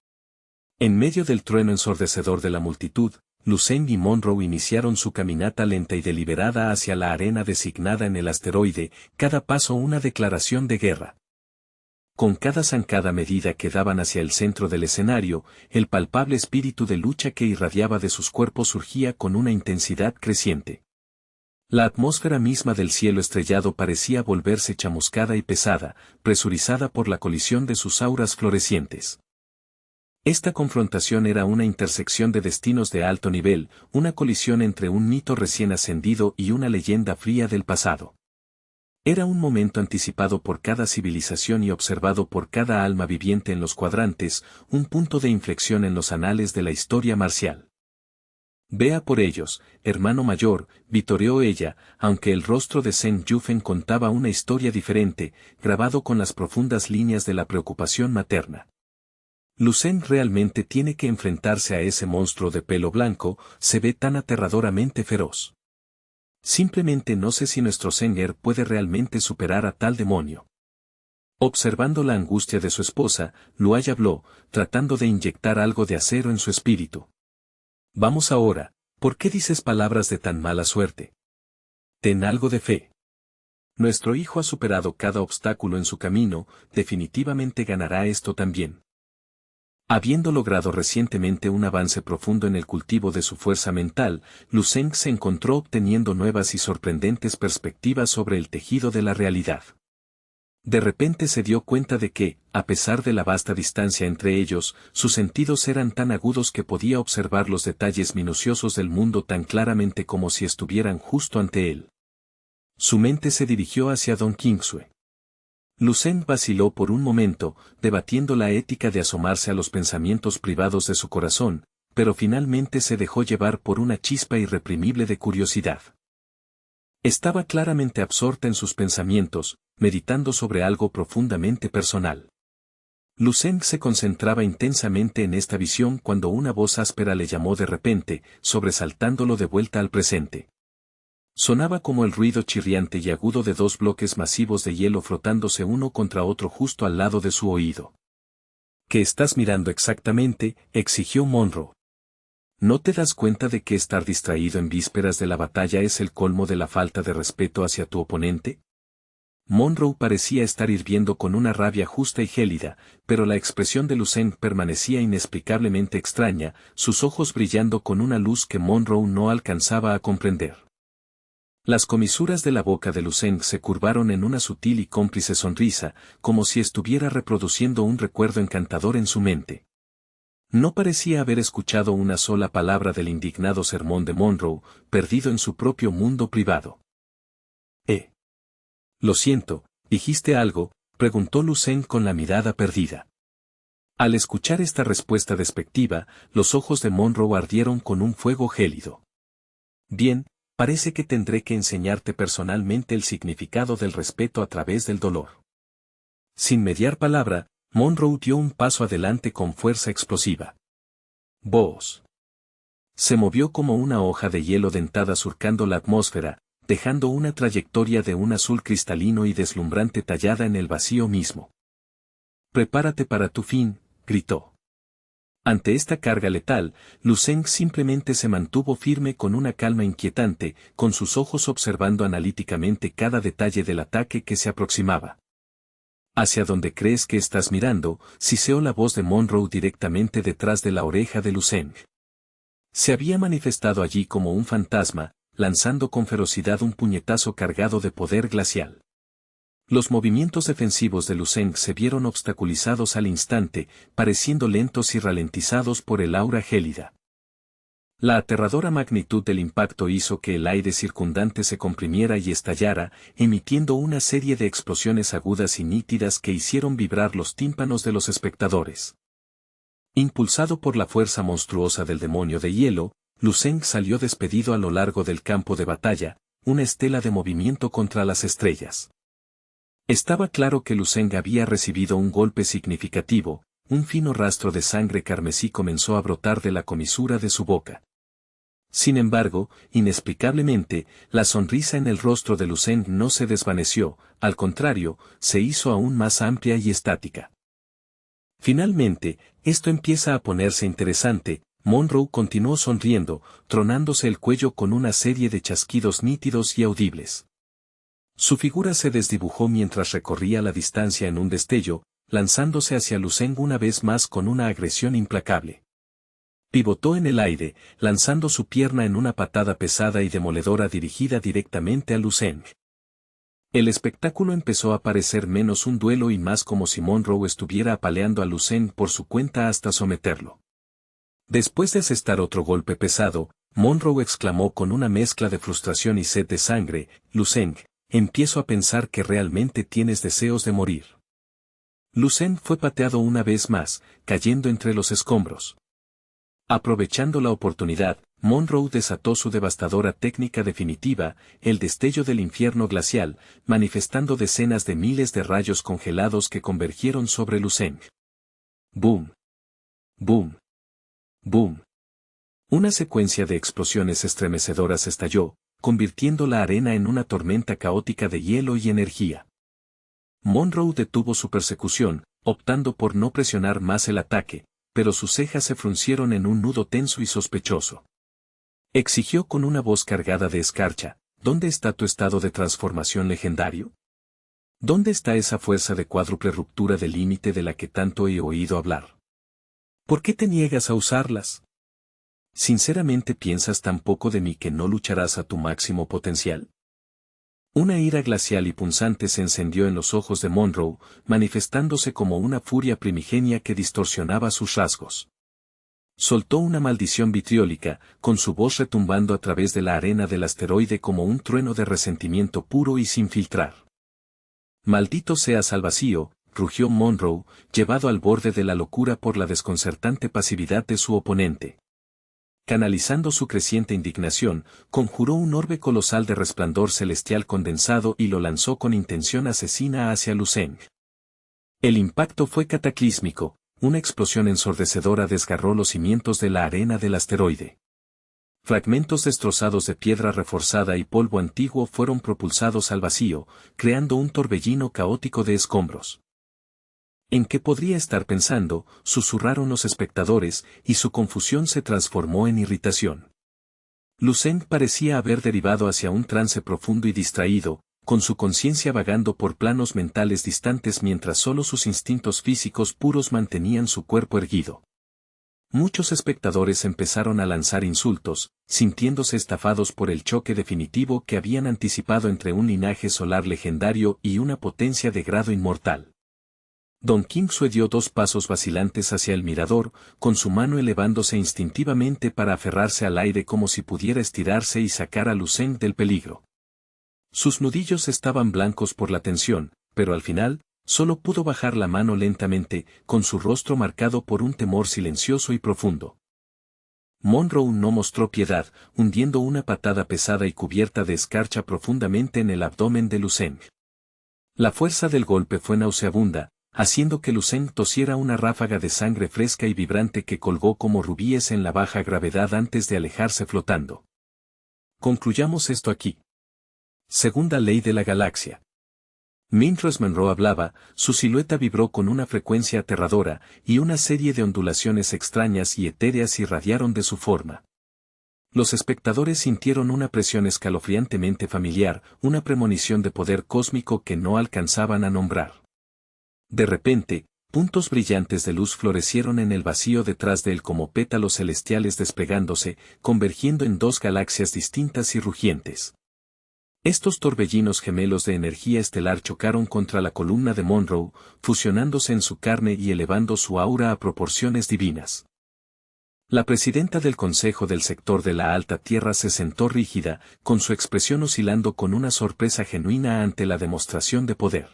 En medio del trueno ensordecedor de la multitud, Lucen y Monroe iniciaron su caminata lenta y deliberada hacia la arena designada en el asteroide, cada paso una declaración de guerra. Con cada zancada medida que daban hacia el centro del escenario, el palpable espíritu de lucha que irradiaba de sus cuerpos surgía con una intensidad creciente. La atmósfera misma del cielo estrellado parecía volverse chamuscada y pesada, presurizada por la colisión de sus auras florecientes. Esta confrontación era una intersección de destinos de alto nivel, una colisión entre un mito recién ascendido y una leyenda fría del pasado. Era un momento anticipado por cada civilización y observado por cada alma viviente en los cuadrantes, un punto de inflexión en los anales de la historia marcial. Vea por ellos, hermano mayor, vitoreó ella, aunque el rostro de Zheng Yufen contaba una historia diferente, grabado con las profundas líneas de la preocupación materna. Lucen realmente tiene que enfrentarse a ese monstruo de pelo blanco, se ve tan aterradoramente feroz. Simplemente no sé si nuestro Zenger puede realmente superar a tal demonio. Observando la angustia de su esposa, Luay habló, tratando de inyectar algo de acero en su espíritu. Vamos ahora, ¿por qué dices palabras de tan mala suerte? Ten algo de fe. Nuestro hijo ha superado cada obstáculo en su camino, definitivamente ganará esto también. Habiendo logrado recientemente un avance profundo en el cultivo de su fuerza mental, Lucen se encontró obteniendo nuevas y sorprendentes perspectivas sobre el tejido de la realidad. De repente se dio cuenta de que, a pesar de la vasta distancia entre ellos, sus sentidos eran tan agudos que podía observar los detalles minuciosos del mundo tan claramente como si estuvieran justo ante él. Su mente se dirigió hacia Don Kingsue. Lucen vaciló por un momento, debatiendo la ética de asomarse a los pensamientos privados de su corazón, pero finalmente se dejó llevar por una chispa irreprimible de curiosidad. Estaba claramente absorta en sus pensamientos, meditando sobre algo profundamente personal. Lucen se concentraba intensamente en esta visión cuando una voz áspera le llamó de repente, sobresaltándolo de vuelta al presente. Sonaba como el ruido chirriante y agudo de dos bloques masivos de hielo frotándose uno contra otro justo al lado de su oído. ¿Qué estás mirando exactamente?, exigió Monroe. ¿No te das cuenta de que estar distraído en vísperas de la batalla es el colmo de la falta de respeto hacia tu oponente? Monroe parecía estar hirviendo con una rabia justa y gélida, pero la expresión de Lucen permanecía inexplicablemente extraña, sus ojos brillando con una luz que Monroe no alcanzaba a comprender. Las comisuras de la boca de Lucen se curvaron en una sutil y cómplice sonrisa, como si estuviera reproduciendo un recuerdo encantador en su mente. No parecía haber escuchado una sola palabra del indignado sermón de Monroe, perdido en su propio mundo privado. Lo siento, ¿dijiste algo?, preguntó Lucen con la mirada perdida. Al escuchar esta respuesta despectiva, los ojos de Monroe ardieron con un fuego gélido. Bien, parece que tendré que enseñarte personalmente el significado del respeto a través del dolor. Sin mediar palabra, Monroe dio un paso adelante con fuerza explosiva. Vos. Se movió como una hoja de hielo dentada surcando la atmósfera, dejando una trayectoria de un azul cristalino y deslumbrante tallada en el vacío mismo. «Prepárate para tu fin», gritó. Ante esta carga letal, Lu Zeng simplemente se mantuvo firme con una calma inquietante, con sus ojos observando analíticamente cada detalle del ataque que se aproximaba. «¿Hacia dónde crees que estás mirando?», siseó la voz de Monroe directamente detrás de la oreja de Lu Zeng. Se había manifestado allí como un fantasma, lanzando con ferocidad un puñetazo cargado de poder glacial. Los movimientos defensivos de Lu Zeng se vieron obstaculizados al instante, pareciendo lentos y ralentizados por el aura gélida. La aterradora magnitud del impacto hizo que el aire circundante se comprimiera y estallara, emitiendo una serie de explosiones agudas y nítidas que hicieron vibrar los tímpanos de los espectadores. Impulsado por la fuerza monstruosa del demonio de hielo, Lu Zeng salió despedido a lo largo del campo de batalla, una estela de movimiento contra las estrellas. Estaba claro que Lu Zeng había recibido un golpe significativo, un fino rastro de sangre carmesí comenzó a brotar de la comisura de su boca. Sin embargo, inexplicablemente, la sonrisa en el rostro de Lu Zeng no se desvaneció, al contrario, se hizo aún más amplia y estática. Finalmente, esto empieza a ponerse interesante. Monroe continuó sonriendo, tronándose el cuello con una serie de chasquidos nítidos y audibles. Su figura se desdibujó mientras recorría la distancia en un destello, lanzándose hacia Lu Zeng una vez más con una agresión implacable. Pivotó en el aire, lanzando su pierna en una patada pesada y demoledora dirigida directamente a Lu Zeng. El espectáculo empezó a parecer menos un duelo y más como si Monroe estuviera apaleando a Lu Zeng por su cuenta hasta someterlo. Después de asestar otro golpe pesado, Monroe exclamó con una mezcla de frustración y sed de sangre: «Lu Zeng, empiezo a pensar que realmente tienes deseos de morir». Lu Zeng fue pateado una vez más, cayendo entre los escombros. Aprovechando la oportunidad, Monroe desató su devastadora técnica definitiva, el destello del infierno glacial, manifestando decenas de miles de rayos congelados que convergieron sobre Lu Zeng. ¡Boom! ¡Boom! ¡Boom! Una secuencia de explosiones estremecedoras estalló, convirtiendo la arena en una tormenta caótica de hielo y energía. Monroe detuvo su persecución, optando por no presionar más el ataque, pero sus cejas se fruncieron en un nudo tenso y sospechoso. Exigió con una voz cargada de escarcha: «¿Dónde está tu estado de transformación legendario? ¿Dónde está esa fuerza de cuádruple ruptura de límite de la que tanto he oído hablar? ¿Por qué te niegas a usarlas? ¿Sinceramente piensas tan poco de mí que no lucharás a tu máximo potencial?» Una ira glacial y punzante se encendió en los ojos de Monroe, manifestándose como una furia primigenia que distorsionaba sus rasgos. Soltó una maldición vitriólica, con su voz retumbando a través de la arena del asteroide como un trueno de resentimiento puro y sin filtrar. «Maldito seas al vacío», rugió Monroe, llevado al borde de la locura por la desconcertante pasividad de su oponente. Canalizando su creciente indignación, conjuró un orbe colosal de resplandor celestial condensado y lo lanzó con intención asesina hacia Lu Zeng. El impacto fue cataclísmico, una explosión ensordecedora desgarró los cimientos de la arena del asteroide. Fragmentos destrozados de piedra reforzada y polvo antiguo fueron propulsados al vacío, creando un torbellino caótico de escombros. «¿En qué podría estar pensando?», susurraron los espectadores, y su confusión se transformó en irritación. Lu Zeng parecía haber derivado hacia un trance profundo y distraído, con su conciencia vagando por planos mentales distantes mientras solo sus instintos físicos puros mantenían su cuerpo erguido. Muchos espectadores empezaron a lanzar insultos, sintiéndose estafados por el choque definitivo que habían anticipado entre un linaje solar legendario y una potencia de grado inmortal. Don King-Sue dio 2 pasos vacilantes hacia el mirador, con su mano elevándose instintivamente para aferrarse al aire como si pudiera estirarse y sacar a Lu Zeng del peligro. Sus nudillos estaban blancos por la tensión, pero al final, solo pudo bajar la mano lentamente, con su rostro marcado por un temor silencioso y profundo. Monroe no mostró piedad, hundiendo una patada pesada y cubierta de escarcha profundamente en el abdomen de Lu Zeng. La fuerza del golpe fue nauseabunda, haciendo que Lucen tosiera una ráfaga de sangre fresca y vibrante que colgó como rubíes en la baja gravedad antes de alejarse flotando. Concluyamos esto aquí. Segunda ley de la galaxia. Mientras Monroe hablaba, su silueta vibró con una frecuencia aterradora, y una serie de ondulaciones extrañas y etéreas irradiaron de su forma. Los espectadores sintieron una presión escalofriantemente familiar, una premonición de poder cósmico que no alcanzaban a nombrar. De repente, puntos brillantes de luz florecieron en el vacío detrás de él como pétalos celestiales desplegándose, convergiendo en dos galaxias distintas y rugientes. Estos torbellinos gemelos de energía estelar chocaron contra la columna de Monroe, fusionándose en su carne y elevando su aura a proporciones divinas. La presidenta del Consejo del Sector de la Alta Tierra se sentó rígida, con su expresión oscilando con una sorpresa genuina ante la demostración de poder.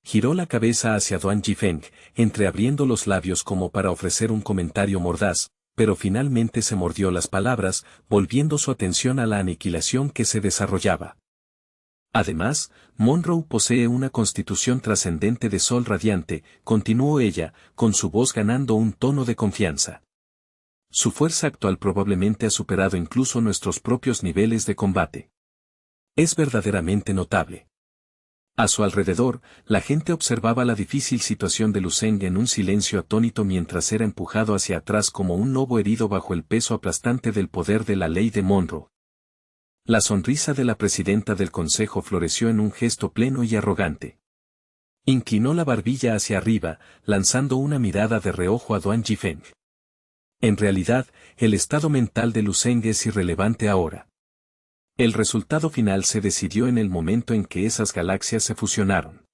Giró la cabeza hacia Duan Yifeng, entreabriendo los labios como para ofrecer un comentario mordaz, pero finalmente se mordió las palabras, volviendo su atención a la aniquilación que se desarrollaba. Además, Monroe posee una constitución trascendente de sol radiante, continuó ella, con su voz ganando un tono de confianza. Su fuerza actual probablemente ha superado incluso nuestros propios niveles de combate. Es verdaderamente notable. A su alrededor, la gente observaba la difícil situación de Lucen en un silencio atónito mientras era empujado hacia atrás como un lobo herido bajo el peso aplastante del poder de la ley de Monroe. La sonrisa de la presidenta del consejo floreció en un gesto pleno y arrogante. Inclinó la barbilla hacia arriba, lanzando una mirada de reojo a Duan Yifeng. En realidad, el estado mental de Lucen es irrelevante ahora. El resultado final se decidió en el momento en que esas galaxias se fusionaron.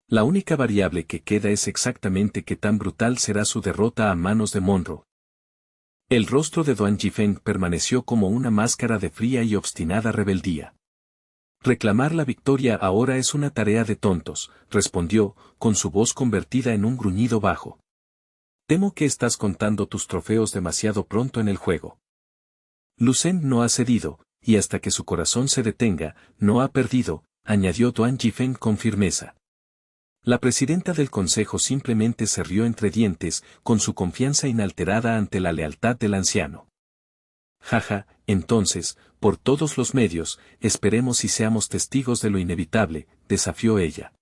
La única variable que queda es exactamente qué tan brutal será su derrota a manos de Monroe. El rostro de Duan Yifeng permaneció como una máscara de fría y obstinada rebeldía. Reclamar la victoria ahora es una tarea de tontos, respondió, con su voz convertida en un gruñido bajo. Temo que estás contando tus trofeos demasiado pronto en el juego. Lucen no ha cedido, y hasta que su corazón se detenga, no ha perdido, añadió Duan Yifeng con firmeza. La presidenta del consejo simplemente se rió entre dientes, con su confianza inalterada ante la lealtad del anciano. Jaja, entonces, por todos los medios, esperemos y seamos testigos de lo inevitable, desafió ella.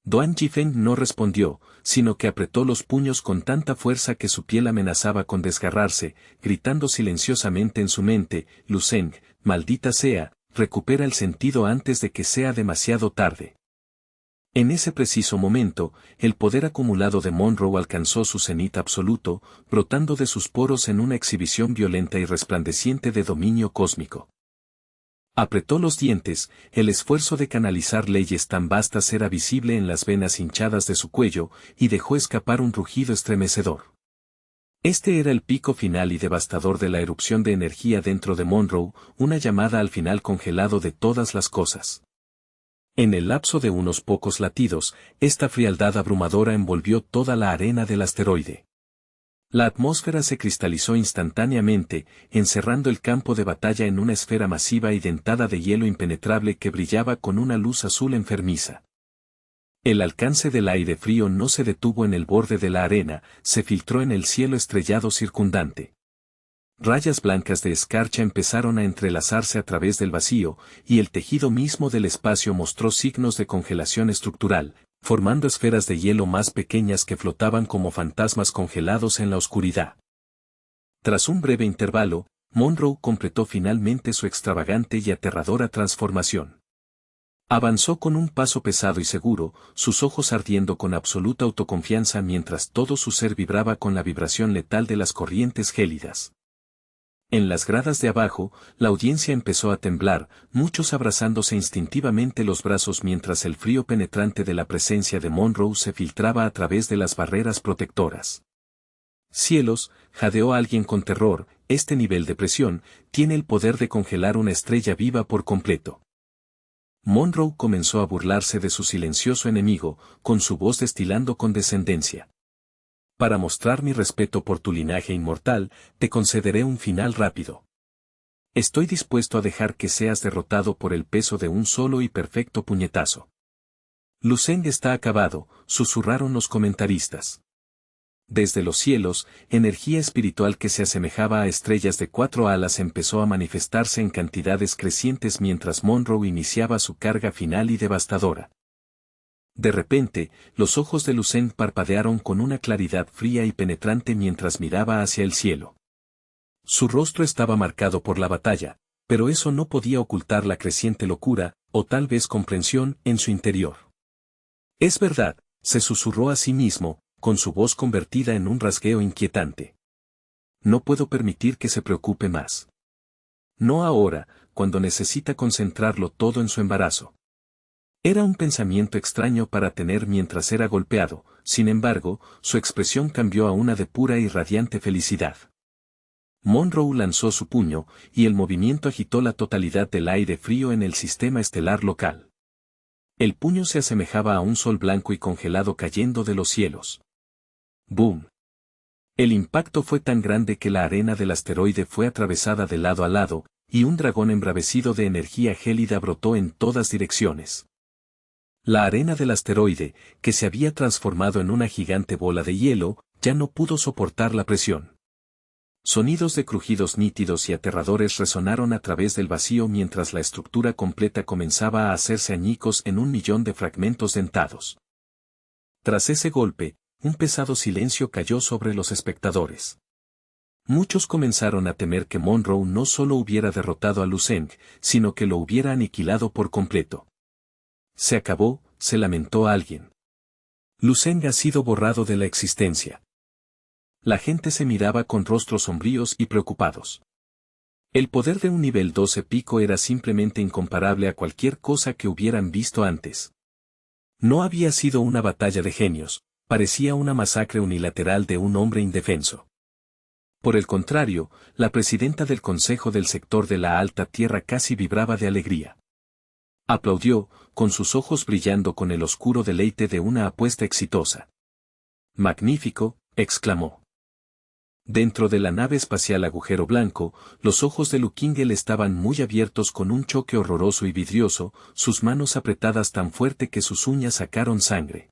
Duan Yifeng no respondió, sino que apretó los puños con tanta fuerza que su piel amenazaba con desgarrarse, gritando silenciosamente en su mente, Lucen, maldita sea, recupera el sentido antes de que sea demasiado tarde. En ese preciso momento, el poder acumulado de Monroe alcanzó su cenit absoluto, brotando de sus poros en una exhibición violenta y resplandeciente de dominio cósmico. Apretó los dientes, el esfuerzo de canalizar leyes tan vastas era visible en las venas hinchadas de su cuello, y dejó escapar un rugido estremecedor. Este era el pico final y devastador de la erupción de energía dentro de Monroe, una llamada al final congelado de todas las cosas. En el lapso de unos pocos latidos, esta frialdad abrumadora envolvió toda la arena del asteroide. La atmósfera se cristalizó instantáneamente, encerrando el campo de batalla en una esfera masiva y dentada de hielo impenetrable que brillaba con una luz azul enfermiza. El alcance del aire frío no se detuvo en el borde de la arena, se filtró en el cielo estrellado circundante. Rayas blancas de escarcha empezaron a entrelazarse a través del vacío, y el tejido mismo del espacio mostró signos de congelación estructural, formando esferas de hielo más pequeñas que flotaban como fantasmas congelados en la oscuridad. Tras un breve intervalo, Monroe completó finalmente su extravagante y aterradora transformación. Avanzó con un paso pesado y seguro, sus ojos ardiendo con absoluta autoconfianza mientras todo su ser vibraba con la vibración letal de las corrientes gélidas. En las gradas de abajo, la audiencia empezó a temblar, muchos abrazándose instintivamente los brazos mientras el frío penetrante de la presencia de Monroe se filtraba a través de las barreras protectoras. Cielos, jadeó alguien con terror, este nivel de presión tiene el poder de congelar una estrella viva por completo. Monroe comenzó a burlarse de su silencioso enemigo, con su voz destilando condescendencia. Para mostrar mi respeto por tu linaje inmortal, te concederé un final rápido. Estoy dispuesto a dejar que seas derrotado por el peso de un solo y perfecto puñetazo. Luceng está acabado, susurraron los comentaristas. Desde los cielos, energía espiritual que se asemejaba a estrellas de 4 alas empezó a manifestarse en cantidades crecientes mientras Monroe iniciaba su carga final y devastadora. De repente, los ojos de Luceng parpadearon con una claridad fría y penetrante mientras miraba hacia el cielo. Su rostro estaba marcado por la batalla, pero eso no podía ocultar la creciente locura, o tal vez comprensión, en su interior. Es verdad, se susurró a sí mismo, con su voz convertida en un rasgueo inquietante. No puedo permitir que se preocupe más. No ahora, cuando necesita concentrarlo todo en su embarazo. Era un pensamiento extraño para tener mientras era golpeado, sin embargo, su expresión cambió a una de pura y radiante felicidad. Monroe lanzó su puño, y el movimiento agitó la totalidad del aire frío en el sistema estelar local. El puño se asemejaba a un sol blanco y congelado cayendo de los cielos. ¡Boom! El impacto fue tan grande que la arena del asteroide fue atravesada de lado a lado, y un dragón embravecido de energía gélida brotó en todas direcciones. La arena del asteroide, que se había transformado en una gigante bola de hielo, ya no pudo soportar la presión. Sonidos de crujidos nítidos y aterradores resonaron a través del vacío mientras la estructura completa comenzaba a hacerse añicos en 1.000.000 de fragmentos dentados. Tras ese golpe, un pesado silencio cayó sobre los espectadores. Muchos comenzaron a temer que Monroe no solo hubiera derrotado a Luceng, sino que lo hubiera aniquilado por completo. Se acabó, se lamentó alguien. Luceng ha sido borrado de la existencia. La gente se miraba con rostros sombríos y preocupados. El poder de un nivel 12 pico era simplemente incomparable a cualquier cosa que hubieran visto antes. No había sido una batalla de genios, parecía una masacre unilateral de un hombre indefenso. Por el contrario, la presidenta del Consejo del Sector de la Alta Tierra casi vibraba de alegría. Aplaudió, con sus ojos brillando con el oscuro deleite de una apuesta exitosa. «Magnífico», exclamó. Dentro de la nave espacial Agujero Blanco, los ojos de Lukingel estaban muy abiertos con un choque horroroso y vidrioso, sus manos apretadas tan fuerte que sus uñas sacaron sangre.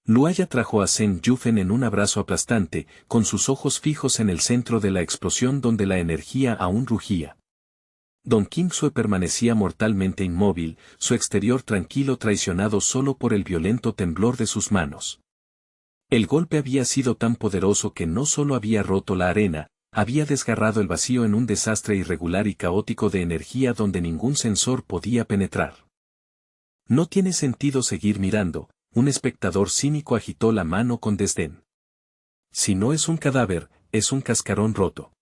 Luaya trajo a Zheng Yufen en un abrazo aplastante, con sus ojos fijos en el centro de la explosión donde la energía aún rugía. Don King-Sue permanecía mortalmente inmóvil, su exterior tranquilo traicionado solo por el violento temblor de sus manos. El golpe había sido tan poderoso que no solo había roto la arena, había desgarrado el vacío en un desastre irregular y caótico de energía donde ningún sensor podía penetrar. No tiene sentido seguir mirando, un espectador cínico agitó la mano con desdén. Si no es un cadáver, es un cascarón roto.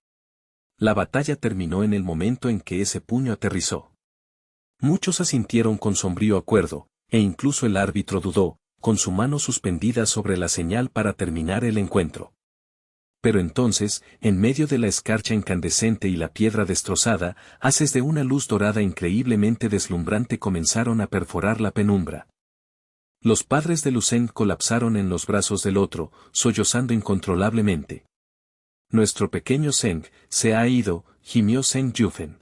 La batalla terminó en el momento en que ese puño aterrizó. Muchos asintieron con sombrío acuerdo, e incluso el árbitro dudó, con su mano suspendida sobre la señal para terminar el encuentro. Pero entonces, en medio de la escarcha incandescente y la piedra destrozada, haces de una luz dorada increíblemente deslumbrante comenzaron a perforar la penumbra. Los padres de Luceng colapsaron en los brazos del otro, sollozando incontrolablemente. Nuestro pequeño Zheng se ha ido, gimió Zheng Yufen.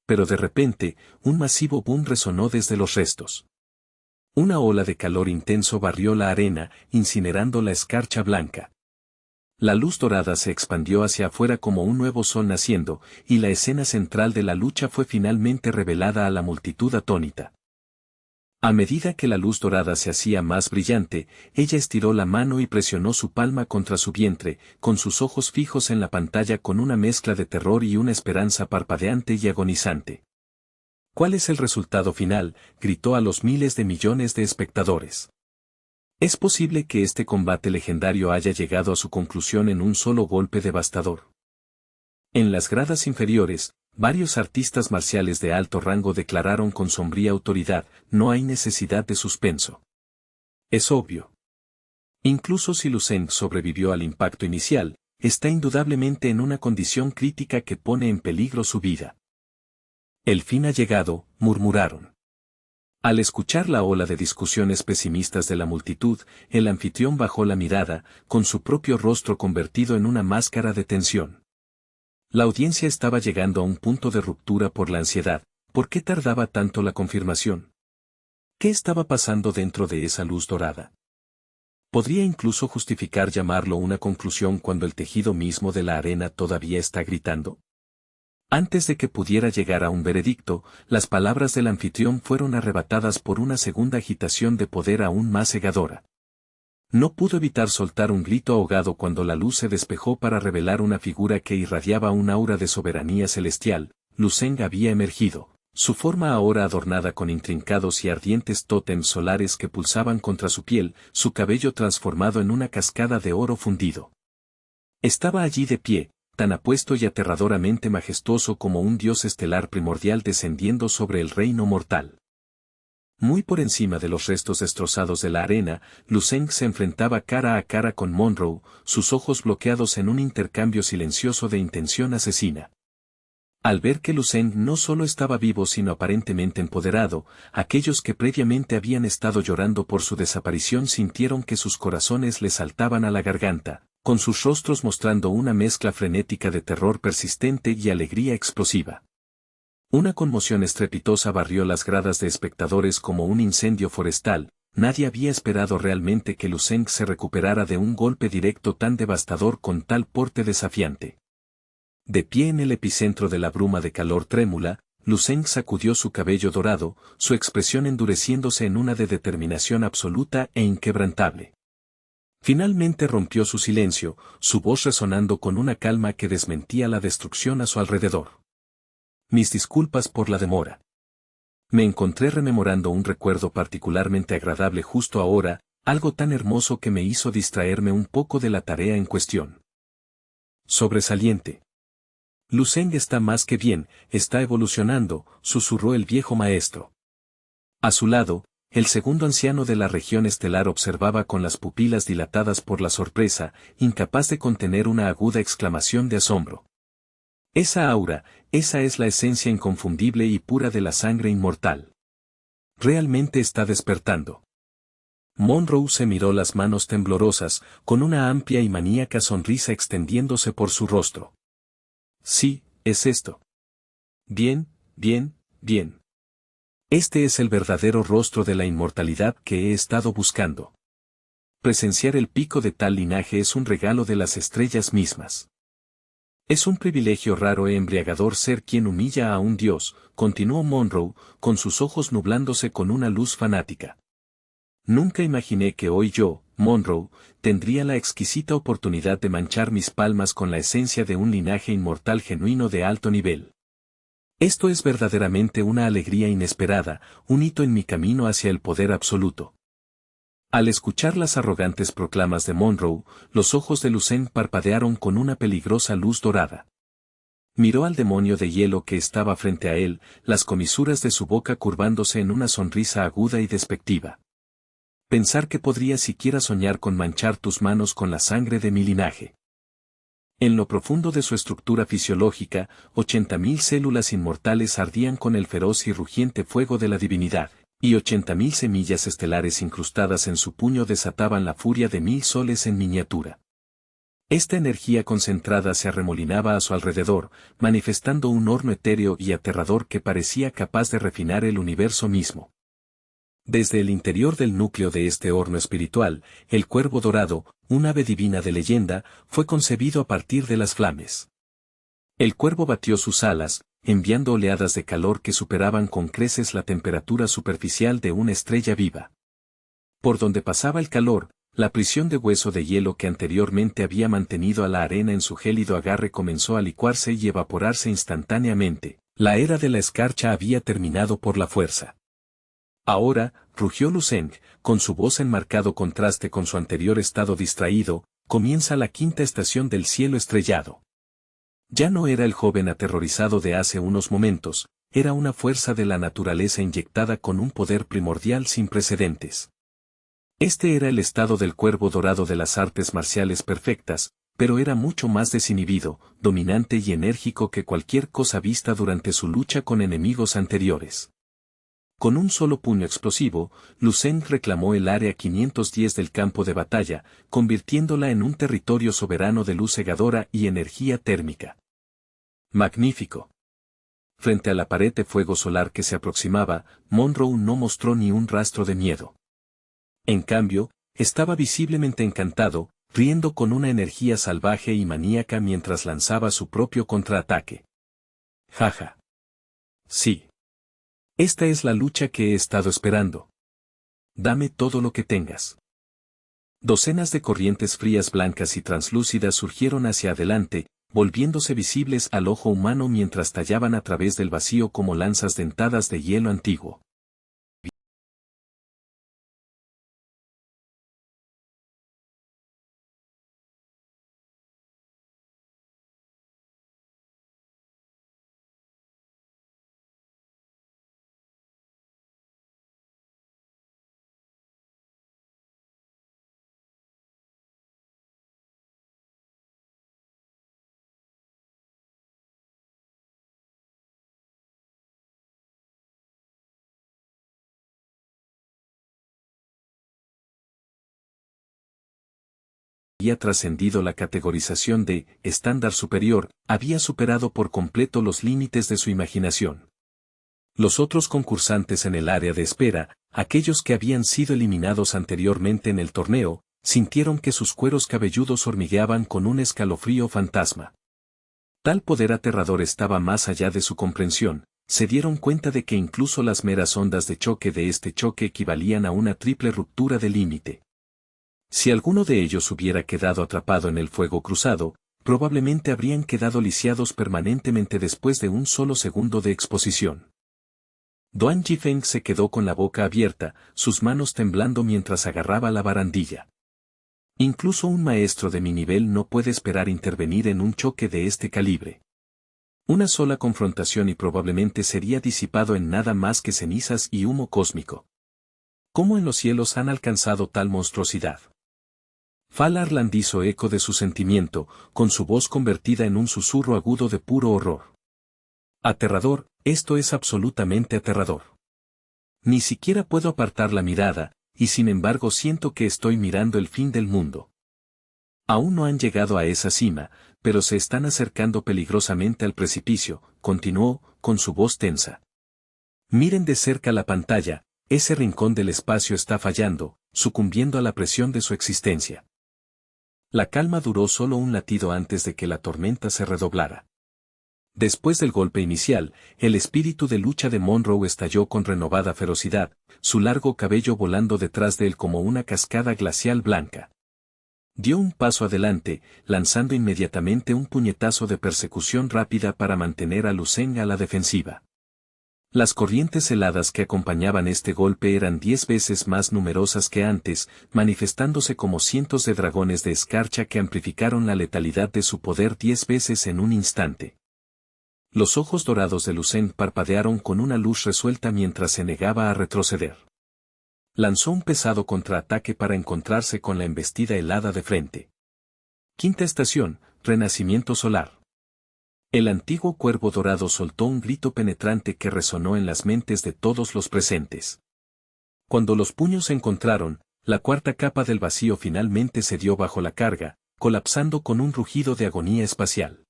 Pero de repente, un masivo boom resonó desde los restos. Una ola de calor intenso barrió la arena, incinerando la escarcha blanca. La luz dorada se expandió hacia afuera como un nuevo sol naciendo, y la escena central de la lucha fue finalmente revelada a la multitud atónita. A medida que la luz dorada se hacía más brillante, ella estiró la mano y presionó su palma contra su vientre, con sus ojos fijos en la pantalla con una mezcla de terror y una esperanza parpadeante y agonizante. ¿Cuál es el resultado final?, gritó a los miles de millones de espectadores. ¿Es posible que este combate legendario haya llegado a su conclusión en un solo golpe devastador? En las gradas inferiores, varios artistas marciales de alto rango declararon con sombría autoridad: no hay necesidad de suspenso. Es obvio. Incluso si Luceng sobrevivió al impacto inicial, está indudablemente en una condición crítica que pone en peligro su vida. El fin ha llegado, murmuraron. Al escuchar la ola de discusiones pesimistas de la multitud, el anfitrión bajó la mirada, con su propio rostro convertido en una máscara de tensión. La audiencia estaba llegando a un punto de ruptura por la ansiedad. ¿Por qué tardaba tanto la confirmación? ¿Qué estaba pasando dentro de esa luz dorada? Podría incluso justificar llamarlo una conclusión cuando el tejido mismo de la arena todavía está gritando. Antes de que pudiera llegar a un veredicto, las palabras del anfitrión fueron arrebatadas por una segunda agitación de poder aún más cegadora. No pudo evitar soltar un grito ahogado cuando la luz se despejó para revelar una figura que irradiaba un aura de soberanía celestial. Lu-Zeng había emergido, su forma ahora adornada con intrincados y ardientes tótems solares que pulsaban contra su piel, su cabello transformado en una cascada de oro fundido. Estaba allí de pie, tan apuesto y aterradoramente majestuoso como un dios estelar primordial descendiendo sobre el reino mortal. Muy por encima de los restos destrozados de la arena, Lu-Zeng se enfrentaba cara a cara con Monroe, sus ojos bloqueados en un intercambio silencioso de intención asesina. Al ver que Lu-Zeng no solo estaba vivo sino aparentemente empoderado, aquellos que previamente habían estado llorando por su desaparición sintieron que sus corazones les saltaban a la garganta, con sus rostros mostrando una mezcla frenética de terror persistente y alegría explosiva. Una conmoción estrepitosa barrió las gradas de espectadores como un incendio forestal. Nadie había esperado realmente que Lu-Zeng se recuperara de un golpe directo tan devastador con tal porte desafiante. De pie en el epicentro de la bruma de calor trémula, Lu-Zeng sacudió su cabello dorado, su expresión endureciéndose en una de determinación absoluta e inquebrantable. Finalmente rompió su silencio, su voz resonando con una calma que desmentía la destrucción a su alrededor. Mis disculpas por la demora. Me encontré rememorando un recuerdo particularmente agradable justo ahora, algo tan hermoso que me hizo distraerme un poco de la tarea en cuestión. Sobresaliente. Lu-Zeng está más que bien, está evolucionando, susurró el viejo maestro. A su lado, el segundo anciano de la región estelar observaba con las pupilas dilatadas por la sorpresa, incapaz de contener una aguda exclamación de asombro. Esa aura, esa es la esencia inconfundible y pura de la sangre inmortal. Realmente está despertando. Monroe se miró las manos temblorosas, con una amplia y maníaca sonrisa extendiéndose por su rostro. Sí, es esto. Bien, bien, bien. Este es el verdadero rostro de la inmortalidad que he estado buscando. Presenciar el pico de tal linaje es un regalo de las estrellas mismas. Es un privilegio raro e embriagador ser quien humilla a un dios, continuó Monroe, con sus ojos nublándose con una luz fanática. Nunca imaginé que hoy yo, Monroe, tendría la exquisita oportunidad de manchar mis palmas con la esencia de un linaje inmortal genuino de alto nivel. Esto es verdaderamente una alegría inesperada, un hito en mi camino hacia el poder absoluto. Al escuchar las arrogantes proclamas de Monroe, los ojos de Lu-Zeng parpadearon con una peligrosa luz dorada. Miró al demonio de hielo que estaba frente a él, las comisuras de su boca curvándose en una sonrisa aguda y despectiva. Pensar que podría siquiera soñar con manchar tus manos con la sangre de mi linaje. En lo profundo de su estructura fisiológica, 80.000 células inmortales ardían con el feroz y rugiente fuego de la divinidad, y 80.000 semillas estelares incrustadas en su puño desataban la furia de 1000 soles en miniatura. Esta energía concentrada se arremolinaba a su alrededor, manifestando un horno etéreo y aterrador que parecía capaz de refinar el universo mismo. Desde el interior del núcleo de este horno espiritual, el cuervo dorado, un ave divina de leyenda, fue concebido a partir de las flames. El cuervo batió sus alas, enviando oleadas de calor que superaban con creces la temperatura superficial de una estrella viva. Por donde pasaba el calor, la prisión de hueso de hielo que anteriormente había mantenido a la arena en su gélido agarre comenzó a licuarse y evaporarse instantáneamente. La era de la escarcha había terminado por la fuerza. Ahora, rugió Lu-Zeng, con su voz en marcado contraste con su anterior estado distraído, comienza la quinta estación del cielo estrellado. Ya no era el joven aterrorizado de hace unos momentos, era una fuerza de la naturaleza inyectada con un poder primordial sin precedentes. Este era el estado del cuervo dorado de las artes marciales perfectas, pero era mucho más desinhibido, dominante y enérgico que cualquier cosa vista durante su lucha con enemigos anteriores. Con un solo puño explosivo, Lu-Zeng reclamó el área 510 del campo de batalla, convirtiéndola en un territorio soberano de luz cegadora y energía térmica. Magnífico. frente a la pared de fuego solar que se aproximaba, Monroe no mostró ni un rastro de miedo. En cambio, estaba visiblemente encantado, riendo con una energía salvaje y maníaca mientras lanzaba su propio contraataque. Jaja. Sí. Esta es la lucha que he estado esperando. Dame todo lo que tengas. Docenas de corrientes frías blancas y translúcidas surgieron hacia adelante, volviéndose visibles al ojo humano mientras tallaban a través del vacío como lanzas dentadas de hielo antiguo. Había trascendido la categorización de estándar superior, había superado por completo los límites de su imaginación. Los otros concursantes en el área de espera, aquellos que habían sido eliminados anteriormente en el torneo, sintieron que sus cueros cabelludos hormigueaban con un escalofrío fantasma. Tal poder aterrador estaba más allá de su comprensión, se dieron cuenta de que incluso las meras ondas de choque de este choque equivalían a una triple ruptura de límite. Si alguno de ellos hubiera quedado atrapado en el fuego cruzado, probablemente habrían quedado lisiados permanentemente después de un solo segundo de exposición. Duan Yifeng se quedó con la boca abierta, sus manos temblando mientras agarraba la barandilla. Incluso un maestro de mi nivel no puede esperar intervenir en un choque de este calibre. Una sola confrontación y probablemente sería disipado en nada más que cenizas y humo cósmico. ¿Cómo en los cielos han alcanzado tal monstruosidad? Falarland hizo eco de su sentimiento, con su voz convertida en un susurro agudo de puro horror. Aterrador, esto es absolutamente aterrador. Ni siquiera puedo apartar la mirada, y sin embargo siento que estoy mirando el fin del mundo. Aún no han llegado a esa cima, pero se están acercando peligrosamente al precipicio, continuó, con su voz tensa. Miren de cerca la pantalla, ese rincón del espacio está fallando, sucumbiendo a la presión de su existencia. La calma duró solo un latido antes de que la tormenta se redoblara. Después del golpe inicial, el espíritu de lucha de Monroe estalló con renovada ferocidad, su largo cabello volando detrás de él como una cascada glacial blanca. Dio un paso adelante, lanzando inmediatamente un puñetazo de persecución rápida para mantener a Lu Zeng a la defensiva. Las corrientes heladas que acompañaban este golpe eran 10 veces más numerosas que antes, manifestándose como cientos de dragones de escarcha que amplificaron la letalidad de su poder 10 veces en un instante. Los ojos dorados de Lu Zeng parpadearon con una luz resuelta mientras se negaba a retroceder. Lanzó un pesado contraataque para encontrarse con la embestida helada de frente. Quinta estación, Renacimiento Solar. El antiguo cuervo dorado soltó un grito penetrante que resonó en las mentes de todos los presentes. Cuando los puños se encontraron, la cuarta capa del vacío finalmente cedió bajo la carga, colapsando con un rugido de agonía espacial.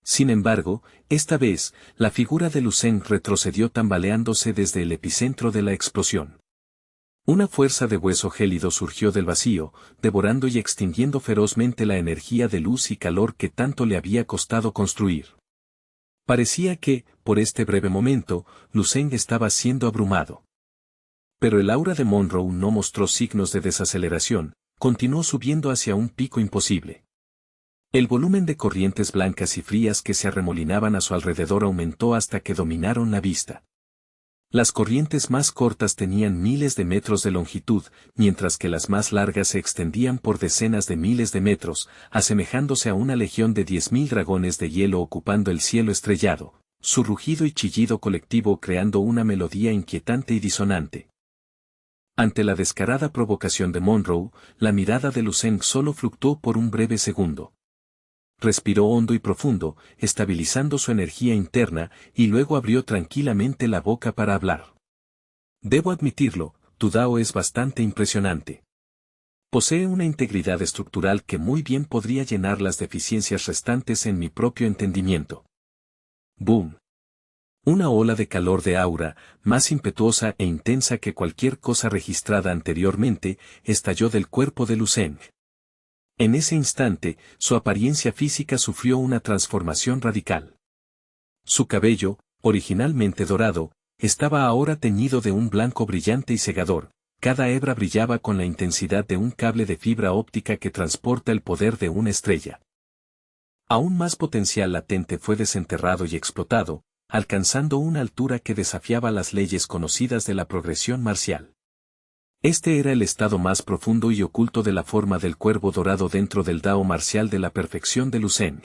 Sin embargo, esta vez, la figura de Lu Zeng retrocedió tambaleándose desde el epicentro de la explosión. Una fuerza de hueso gélido surgió del vacío, devorando y extinguiendo ferozmente la energía de luz y calor que tanto le había costado construir. Parecía que, por este breve momento, Lu Zeng estaba siendo abrumado. Pero el aura de Monroe no mostró signos de desaceleración, continuó subiendo hacia un pico imposible. El volumen de corrientes blancas y frías que se arremolinaban a su alrededor aumentó hasta que dominaron la vista. Las corrientes más cortas tenían miles de metros de longitud, mientras que las más largas se extendían por decenas de miles de metros, asemejándose a una legión de 10.000 dragones de hielo ocupando el cielo estrellado, su rugido y chillido colectivo creando una melodía inquietante y disonante. Ante la descarada provocación de Monroe, la mirada de Lu Zeng solo fluctuó por un breve segundo. Respiró hondo y profundo, estabilizando su energía interna, y luego abrió tranquilamente la boca para hablar. Debo admitirlo, tu Dao es bastante impresionante. Posee una integridad estructural que muy bien podría llenar las deficiencias restantes en mi propio entendimiento. Boom. Una ola de calor de aura, más impetuosa e intensa que cualquier cosa registrada anteriormente, estalló del cuerpo de Luceng. En ese instante, su apariencia física sufrió una transformación radical. Su cabello, originalmente dorado, estaba ahora teñido de un blanco brillante y cegador. Cada hebra brillaba con la intensidad de un cable de fibra óptica que transporta el poder de una estrella. Aún más potencial latente fue desenterrado y explotado, alcanzando una altura que desafiaba las leyes conocidas de la progresión marcial. Este era el estado más profundo y oculto de la forma del cuervo dorado dentro del Dao marcial de la perfección de Luceng.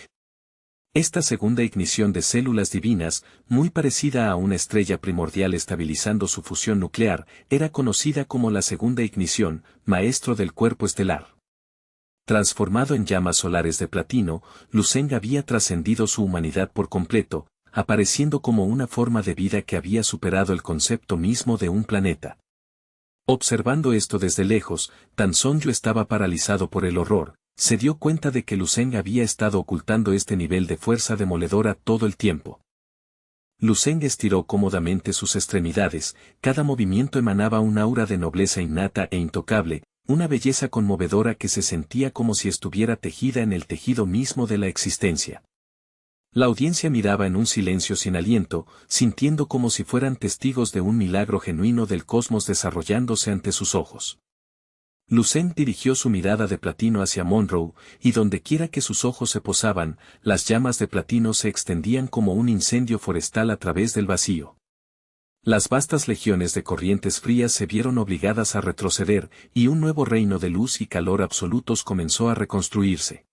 Esta segunda ignición de células divinas, muy parecida a una estrella primordial estabilizando su fusión nuclear, era conocida como la segunda ignición, maestro del cuerpo estelar. Transformado en llamas solares de platino, Luceng había trascendido su humanidad por completo, apareciendo como una forma de vida que había superado el concepto mismo de un planeta. Observando esto desde lejos, Tan Sonyu estaba paralizado por el horror. Se dio cuenta de que Luceng había estado ocultando este nivel de fuerza demoledora todo el tiempo. Luceng estiró cómodamente sus extremidades, cada movimiento emanaba un aura de nobleza innata e intocable, una belleza conmovedora que se sentía como si estuviera tejida en el tejido mismo de la existencia. La audiencia miraba en un silencio sin aliento, sintiendo como si fueran testigos de un milagro genuino del cosmos desarrollándose ante sus ojos. Luceng dirigió su mirada de platino hacia Monroe, y dondequiera que sus ojos se posaban, las llamas de platino se extendían como un incendio forestal a través del vacío. Las vastas legiones de corrientes frías se vieron obligadas a retroceder, y un nuevo reino de luz y calor absolutos comenzó a reconstruirse.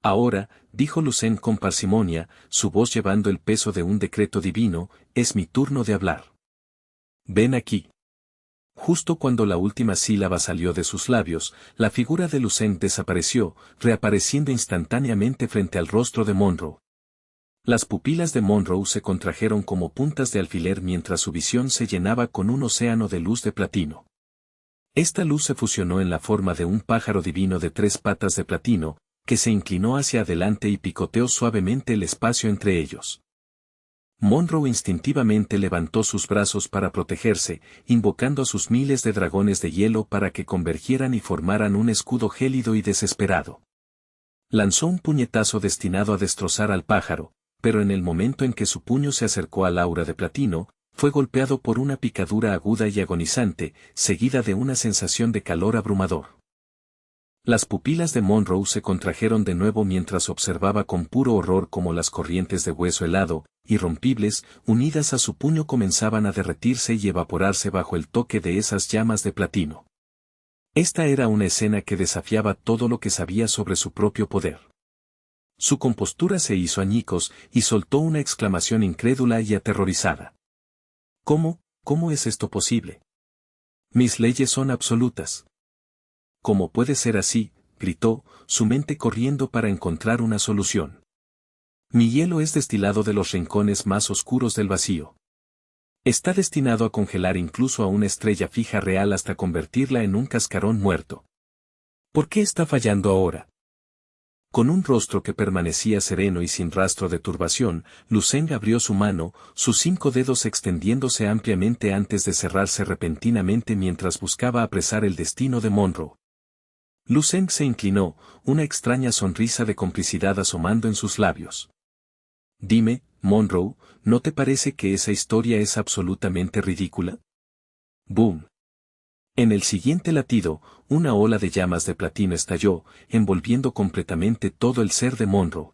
Ahora, dijo Luceng con parsimonia, su voz llevando el peso de un decreto divino, es mi turno de hablar. Ven aquí. Justo cuando la última sílaba salió de sus labios, la figura de Luceng desapareció, reapareciendo instantáneamente frente al rostro de Monroe. Las pupilas de Monroe se contrajeron como puntas de alfiler mientras su visión se llenaba con un océano de luz de platino. Esta luz se fusionó en la forma de un pájaro divino de 3 patas de platino, que se inclinó hacia adelante y picoteó suavemente el espacio entre ellos. Monroe instintivamente levantó sus brazos para protegerse, invocando a sus miles de dragones de hielo para que convergieran y formaran un escudo gélido y desesperado. Lanzó un puñetazo destinado a destrozar al pájaro, pero en el momento en que su puño se acercó al aura de platino, fue golpeado por una picadura aguda y agonizante, seguida de una sensación de calor abrumador. Las pupilas de Monroe se contrajeron de nuevo mientras observaba con puro horror cómo las corrientes de hueso helado, irrompibles, unidas a su puño comenzaban a derretirse y evaporarse bajo el toque de esas llamas de platino. Esta era una escena que desafiaba todo lo que sabía sobre su propio poder. Su compostura se hizo añicos y soltó una exclamación incrédula y aterrorizada. ¿Cómo es esto posible? Mis leyes son absolutas. ¿Cómo puede ser así?, gritó, su mente corriendo para encontrar una solución. Mi hielo es destilado de los rincones más oscuros del vacío. Está destinado a congelar incluso a una estrella fija real hasta convertirla en un cascarón muerto. ¿Por qué está fallando ahora? Con un rostro que permanecía sereno y sin rastro de turbación, Luceng abrió su mano, sus 5 dedos extendiéndose ampliamente antes de cerrarse repentinamente mientras buscaba apresar el destino de Monroe. Luceng se inclinó, una extraña sonrisa de complicidad asomando en sus labios. Dime, Monroe, ¿no te parece que esa historia es absolutamente ridícula? ¡Boom! En el siguiente latido, una ola de llamas de platino estalló, envolviendo completamente todo el ser de Monroe.